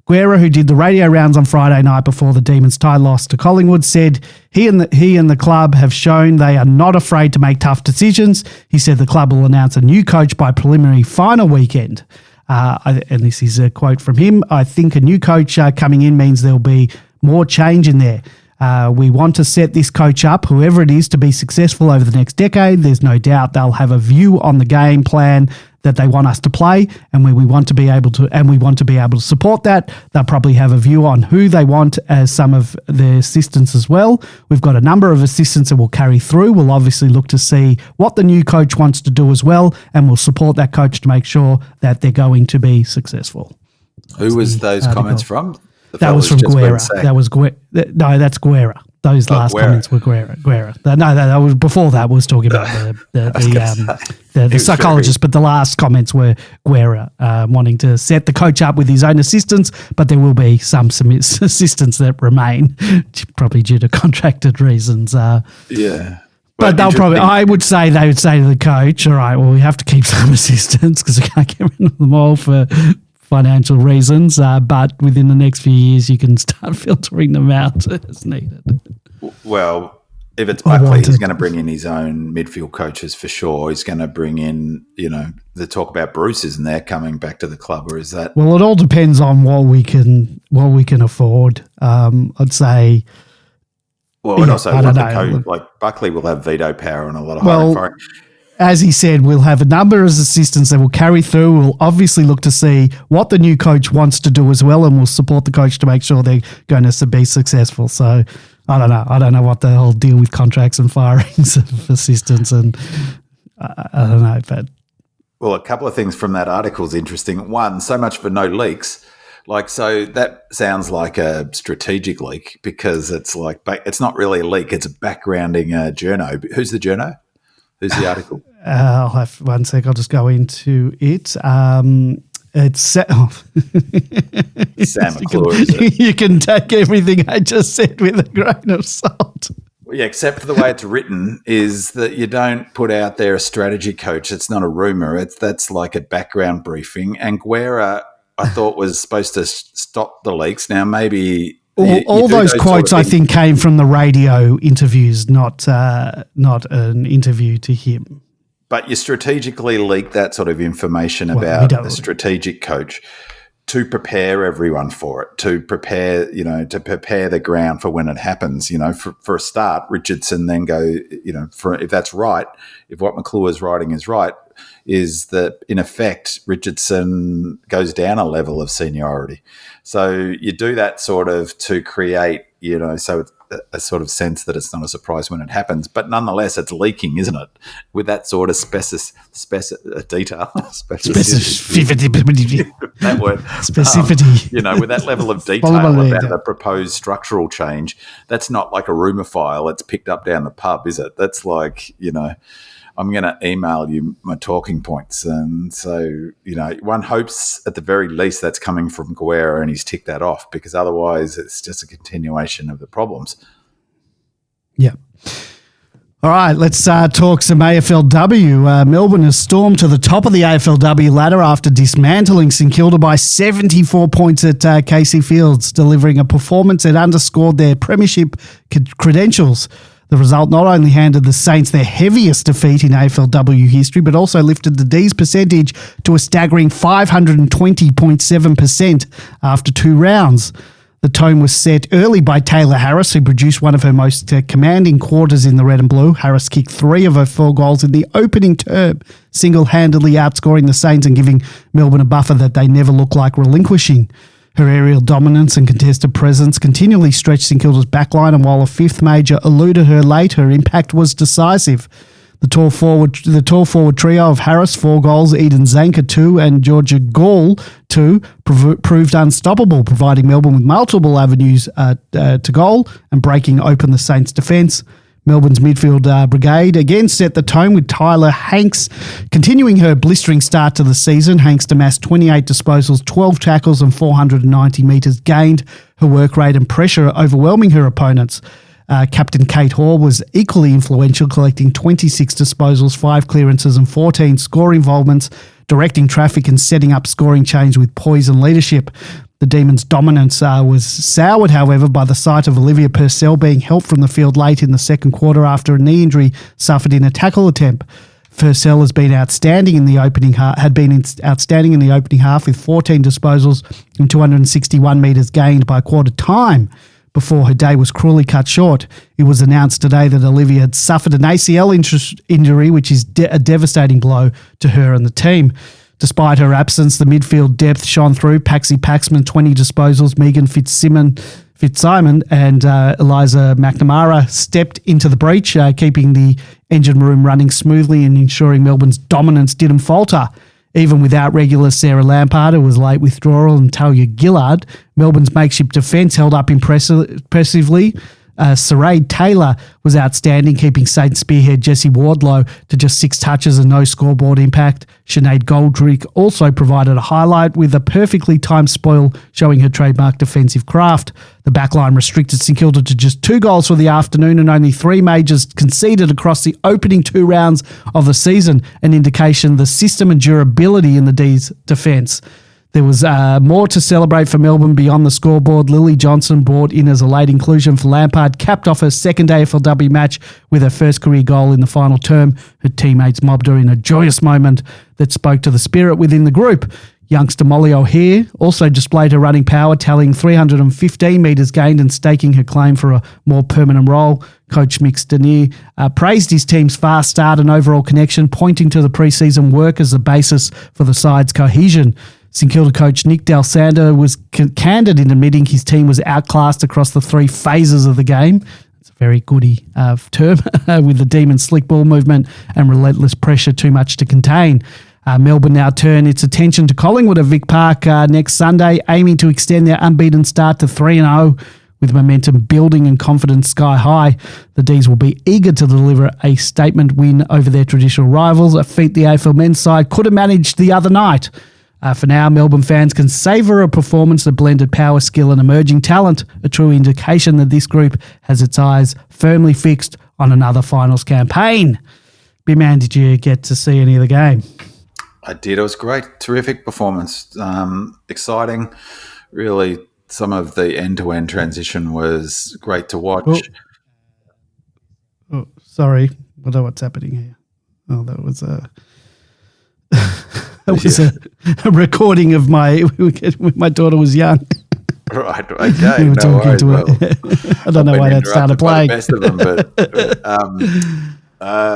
Guerra, who did the radio rounds on Friday night before the Demons' tie loss to Collingwood, said he and the club have shown they are not afraid to make tough decisions. He said the club will announce a new coach by preliminary final weekend. And this is a quote from him. I think a new coach coming in means there'll be more change in there. We want to set this coach up, whoever it is, to be successful over the next decade. There's no doubt they'll have a view on the game plan that they want us to play, and we want to be able to support that. They'll probably have a view on who they want as some of their assistants as well. We've got a number of assistants that will carry through. We'll obviously look to see what the new coach wants to do as well, and we'll support that coach to make sure that they're going to be successable. Who was those comments from? That was from Guerra. No, that's Guerra. Those last comments were Guerra. That was before that. Was talking about the psychologist, but the last comments were Guerra wanting to set the coach up with his own assistants, but there will be some assistants that remain, probably due to contracted reasons. But they'll probably, I would say they would say to the coach, all right, well, we have to keep some assistants because we can't get rid of them all for financial reasons. But within the next few years, you can start filtering them out as needed. Well, if it's Buckley, he's going to bring in his own midfield coaches for sure. He's going to bring in, the talk about Bruce, isn't there, coming back to the club, or is that? Well, it all depends on what we can afford. I'd say. Well, and also like Buckley will have veto power and a lot of hiring for it. As he said, we'll have a number of assistants that will carry through. We'll obviously look to see what the new coach wants to do as well, and we'll support the coach to make sure they're going to be successful. So I don't know. I don't know what the whole deal with contracts and firings of assistants, and I don't know. But well, a couple of things from that article is interesting. One, so much for no leaks. So that sounds like a strategic leak because it's not really a leak. It's a backgrounding journo. Who's the journo? Who's the article? I'll have 1 sec. I'll just go into it. It's Sam McClure, is it? You can take everything I just said with a grain of salt. Well, yeah, except for the way it's written is that you don't put out there a strategy coach. It's not a rumor. That's like a background briefing. And Guerra, I thought, was supposed to stop the leaks. Now, maybe all those quotes, I think, came from the radio interviews, not an interview to him. But you strategically leak that sort of information about the strategic coach to prepare everyone for it, to prepare the ground for when it happens. For a start, Richardson then if that's right, if what McClure's writing is right, is that in effect Richardson goes down a level of seniority. So you do that sort of to create, so it's a sort of sense that it's not a surprise when it happens, but nonetheless it's leaking, isn't it? With that sort of detail, specificity, that word, specificity. With that level of detail about the proposed structural change, that's not like a rumor file that's picked up down the pub, is it? That's like, I'm going to email you my talking points. And so, one hopes at the very least that's coming from Guerra and he's ticked that off, because otherwise it's just a continuation of the problems. Yeah. All right, let's talk some AFLW. Melbourne has stormed to the top of the AFLW ladder after dismantling St Kilda by 74 points at Casey Fields, delivering a performance that underscored their premiership credentials. The result not only handed the Saints their heaviest defeat in AFLW history, but also lifted the D's percentage to a staggering 520.7% after 2 rounds. The tone was set early by Taylor Harris, who produced one of her most commanding quarters in the red and blue. Harris kicked 3 of her 4 goals in the opening term, single-handedly outscoring the Saints and giving Melbourne a buffer that they never looked like relinquishing. Her aerial dominance and contested presence continually stretched St Kilda's backline, and while a 5th major eluded her late, her impact was decisive. The tall forward trio of Harris, 4 goals, Eden Zanker, 2, and Georgia Gall, 2, proved unstoppable, providing Melbourne with multiple avenues to goal and breaking open the Saints' defence. Melbourne's midfield brigade again set the tone, with Tyler Hanks continuing her blistering start to the season. Hanks amassed 28 disposals, 12 tackles and 490 metres gained, her work rate and pressure overwhelming her opponents. Captain Kate Hoare was equally influential, collecting 26 disposals, 5 clearances and 14 score involvements, directing traffic and setting up scoring change with poise and leadership. The Demons' dominance was soured, however, by the sight of Olivia Purcell being helped from the field late in the second quarter after a knee injury suffered in a tackle attempt. Purcell has been outstanding in the opening half, with 14 disposals and 261 metres gained by quarter time before her day was cruelly cut short. It was announced today that Olivia had suffered an ACL injury, which is a devastating blow to her and the team. Despite her absence, the midfield depth shone through. Paxi Paxman, 20 disposals. Megan Fitzsimon and Eliza McNamara stepped into the breach, keeping the engine room running smoothly and ensuring Melbourne's dominance didn't falter. Even without regular Sarah Lampard, who was late withdrawal, and Talia Gillard, Melbourne's makeshift defence held up impressively. Saray Taylor was outstanding, keeping Saint spearhead Jesse Wardlow to just 6 touches and no scoreboard impact. Sinead Goldrick also provided a highlight with a perfectly timed spoil showing her trademark defensive craft. The backline restricted St Kilda to just 2 goals for the afternoon and only 3 majors conceded across the opening 2 rounds of the season, an indication the system and durability in the D's defence. There was more to celebrate for Melbourne beyond the scoreboard. Lily Johnson brought in as a late inclusion for Lampard, capped off her second AFLW match with her first career goal in the final term. Her teammates mobbed her in a joyous moment that spoke to the spirit within the group. Youngster Molly O'Hare also displayed her running power, tallying 315 metres gained and staking her claim for a more permanent role. Coach Mick Stanier praised his team's fast start and overall connection, pointing to the pre-season work as the basis for the side's cohesion. St Kilda coach Nick Dalsander was candid in admitting his team was outclassed across the 3 phases of the game. It's a very goody term, with the demon slick ball movement and relentless pressure too much to contain. Melbourne now turn its attention to Collingwood at Vic Park next Sunday, aiming to extend their unbeaten start to 3-0. With momentum building and confidence sky high, the D's will be eager to deliver a statement win over their traditional rivals, a feat the AFL men's side could have managed the other night. For now, Melbourne fans can savour a performance that blended power, skill and emerging talent, a true indication that this group has its eyes firmly fixed on another finals campaign. B-Man, did you get to see any of the game? I did. It was great. Terrific performance. Exciting. Really, some of the end-to-end transition was great to watch. Oh, sorry. I don't know what's happening here. Oh, that was a recording of when my daughter was young. Right. Okay. We were No talking worries. to her. Well, I don't know I've why been that started interrupted by playing. the best of them, but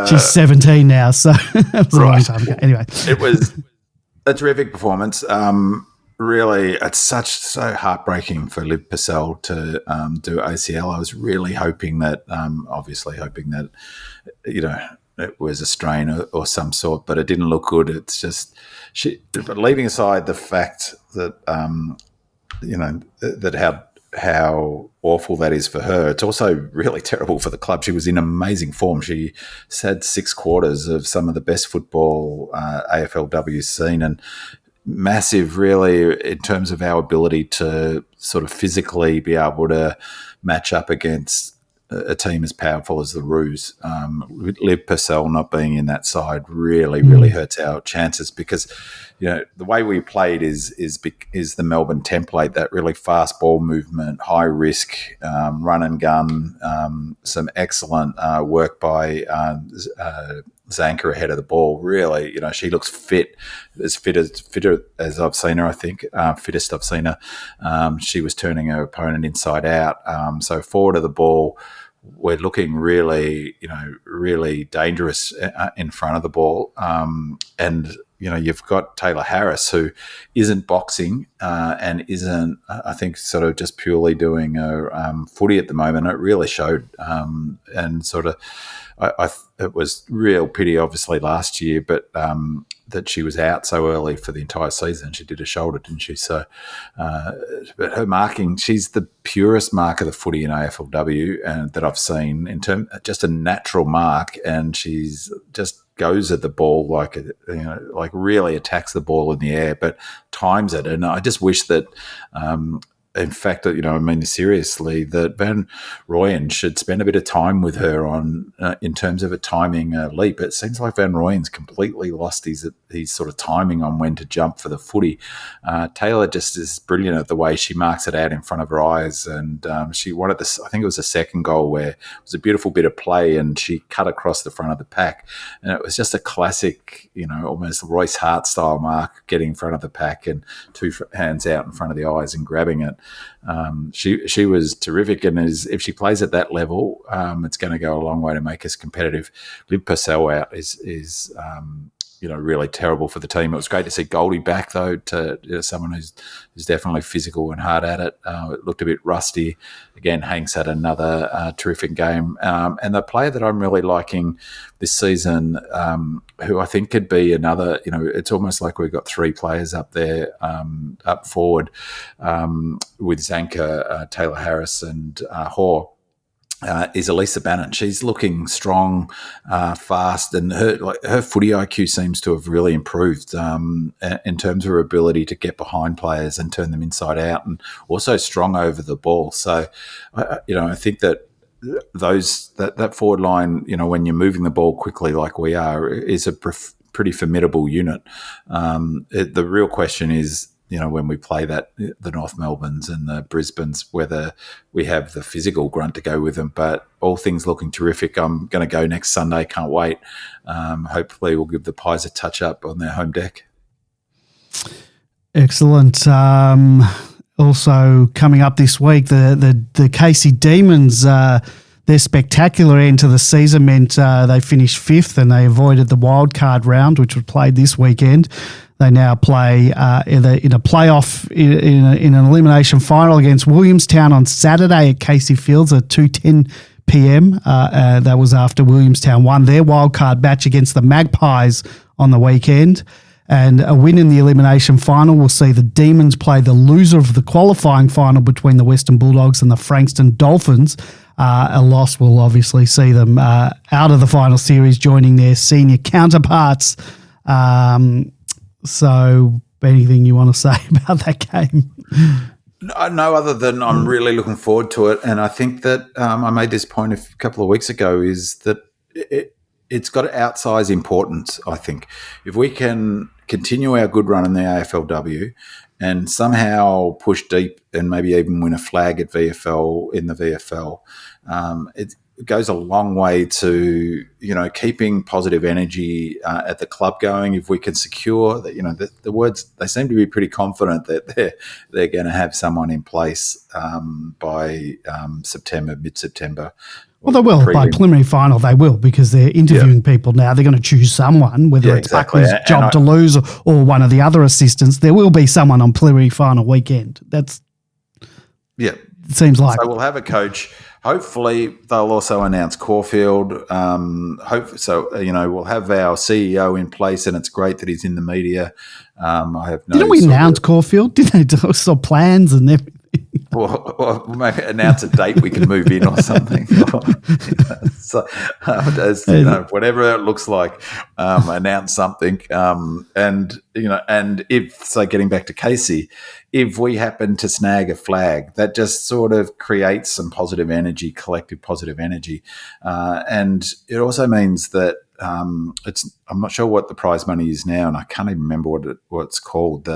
She's 17 now, so that was a long time ago. Anyway. it was a terrific performance. Really, it's so heartbreaking for Liv Purcell to do ACL. I was really hoping that, it was a strain or some sort, but it didn't look good. It's just but leaving aside the fact that that how awful that is for her. It's also really terrible for the club. She was in amazing form. She had 6 quarters of some of the best football AFLW's seen, and massive, really, in terms of our ability to sort of physically be able to match up against a team as powerful as the Roos. Liv Purcell not being in that side really hurts our chances, because the way we played is the Melbourne template, that really fast ball movement, high risk, run and gun, some excellent work by Zanka ahead of the ball. Really, she looks fitter as I've seen her. I think fittest I've seen her. She was turning her opponent inside out. So forward of the ball, we're looking really dangerous in front of the ball. And you've got Taylor Harris, who isn't boxing and isn't, I think, sort of just purely doing a footy at the moment. It really showed, and sort of, it was real pity, obviously, last year, but that she was out so early for the entire season. She did a shoulder, didn't she? So, but her marking, she's the purest mark of the footy in AFLW and that I've seen, in just a natural mark, and she's just goes at the ball like really attacks the ball in the air, but times it. And I just wish that. In fact, I mean seriously, that Van Rooyen should spend a bit of time with her on in terms of a timing leap. It seems like Van Rooyen's completely lost his sort of timing on when to jump for the footy. Taylor just is brilliant at the way she marks it out in front of her eyes, and she wanted this. I think it was a second goal where it was a beautiful bit of play, and she cut across the front of the pack, and it was just a classic, almost Royce Hart style mark, getting in front of the pack and 2 hands out in front of the eyes and grabbing it. She was terrific, and if she plays at that level, it's going to go a long way to make us competitive. Liv Purcell out is really terrible for the team. It was great to see Goldie back, though, to someone who's definitely physical and hard at it. It looked a bit rusty. Again, Hanks had another terrific game. And the player that I'm really liking this season, who I think could be another, it's almost like we've got 3 players up there, up forward, with Zanka, Taylor Harris and Hoare. is Elisa Bannon. She's looking strong, fast, and her footy IQ seems to have really improved in terms of her ability to get behind players and turn them inside out, and also strong over the ball. So, I think that that forward line, when you're moving the ball quickly like we are, is a pretty formidable unit. The real question is, when we play the North Melbournes and the Brisbanes, whether we have the physical grunt to go with them. But all things looking terrific. I'm going to go next Sunday. Can't wait. Hopefully we'll give the Pies a touch up on their home deck. Excellent. Also coming up this week, the Casey Demons, their spectacular end to the season meant they finished 5th and they avoided the wildcard round, which was played this weekend. They now play in a playoff in an elimination final against Williamstown on Saturday at Casey Fields at 2:10 p.m. That was after Williamstown won their wildcard match against the Magpies on the weekend. And a win in the elimination final will see the Demons play the loser of the qualifying final between the Western Bulldogs and the Frankston Dolphins. A loss will obviously see them out of the final series, joining their senior counterparts. So anything you want to say about that game? No, other than I'm really looking forward to it. And I think that I made this point a couple of weeks ago, is that it's got outsized importance, I think. If we can continue our good run in the AFLW and somehow push deep and maybe even win a flag at VFL in the VFL, it goes a long way to keeping positive energy at the club going. If we can secure that, the words, they seem to be pretty confident that they're going to have someone in place by mid-September. Well, they will. By preliminary final, they will, because they're interviewing people now. They're going to choose someone, whether it's Buckley's job to lose or one of the other assistants. There will be someone on preliminary final weekend. It seems like. So we'll have a coach. Hopefully, they'll also announce Caulfield. We'll have our CEO in place, and it's great that he's in the media. I have no. Didn't we announce Caulfield? Didn't they saw plans and everything? Or maybe announce a date we can move in or something. Whatever it looks like, announce something. And if, getting back to Casey, if we happen to snag a flag, that just sort of creates some positive energy, collective positive energy. And it also means that I'm not sure what the prize money is now, and I can't even remember what it's called.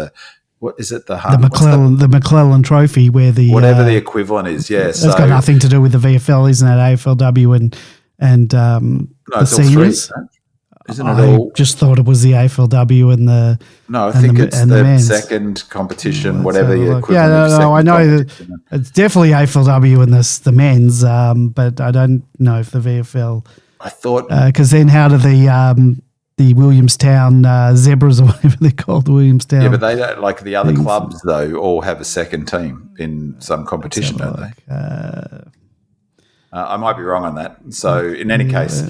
What is it? The McClellan Trophy, where whatever the equivalent is. Yes, it's got nothing to do with the VFL, isn't it? AFLW and the seniors. Isn't it all? I just thought it was the AFLW and the. No, I think it's the second competition, whatever the equivalent. I know that it's definitely AFLW and the men's, but I don't know if the VFL. I thought because then how do the Williamstown Zebras or whatever they're called, Williamstown. Yeah, but they don't, like the other clubs, though, all have a second team in some competition, don't they? I might be wrong on that. So in any case,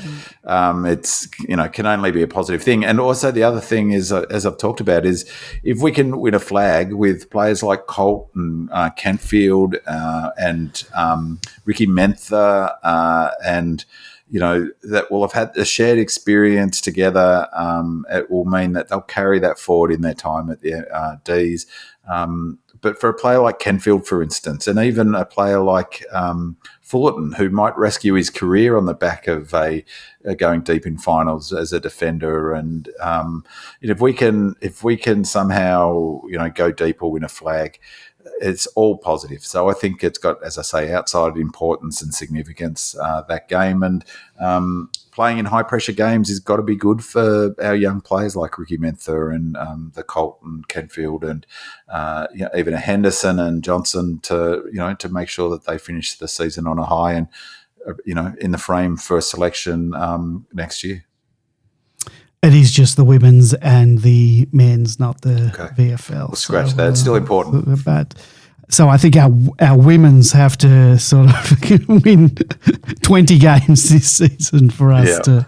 it's can only be a positive thing. And also the other thing is, as I've talked about, is if we can win a flag with players like Colt and Kentfield and Ricky Mentha and that will have had a shared experience together. It will mean that they'll carry that forward in their time at the Ds. But for a player like Kentfield, for instance, and even a player like Fullerton, who might rescue his career on the back of going deep in finals as a defender, and if we can somehow go deep or win a flag, it's all positive. So I think it's got, as I say, outside importance and significance, that game. And playing in high-pressure games has got to be good for our young players like Ricky Mentha and the Colt and Kentfield and even a Henderson and Johnson to make sure that they finish the season on a high and, in the frame for a selection next year. It is just the women's and the men's, not the VFL. We'll scratch that. It's still important. But so I think our women's have to sort of win 20 games this season for us to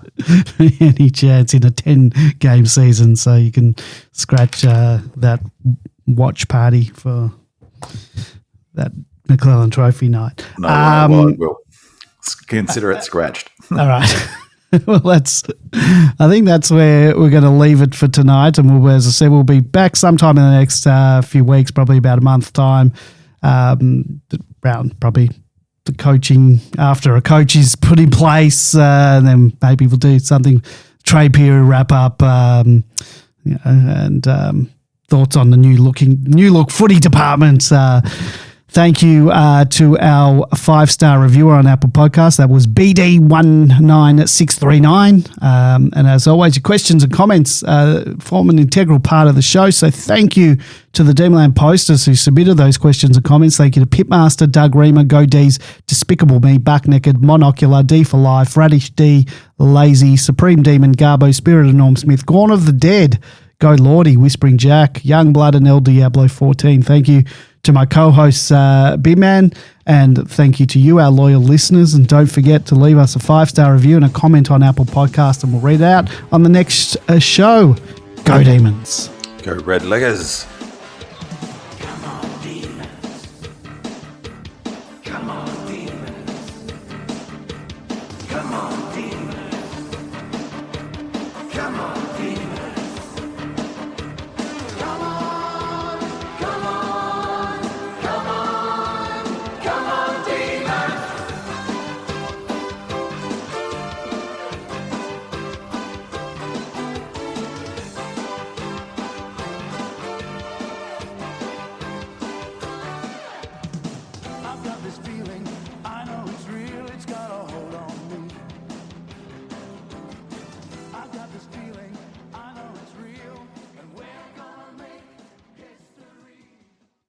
any chance in a 10-game season. So you can scratch that watch party for that McClellan Trophy night. No, I will. consider it scratched. All right. Well, I think that's where we're going to leave it for tonight. And we'll, as I said, we'll be back sometime in the next few weeks, probably about a month's time, around probably the coaching after a coach is put in place. And then maybe we'll do something, trade period wrap up, and thoughts on the new look footy department. Thank you to our 5-star reviewer on Apple Podcasts. That was BD19639. And as always, your questions and comments form an integral part of the show. So thank you to the Demonland posters who submitted those questions and comments. Thank you to Pitmaster, Doug Reamer, Go D's, Despicable Me, Buck Naked, Monocular, D for Life, Radish D, Lazy, Supreme Demon, Garbo, Spirit of Norm Smith, Gorn of the Dead, Go Lordy, Whispering Jack, Youngblood, and El Diablo 14. Thank you to my co-hosts, B-Man, and thank you to you, our loyal listeners. And don't forget to leave us a 5-star review and a comment on Apple Podcast, and we'll read it out on the next show. Go Demons. Go Red Leggers.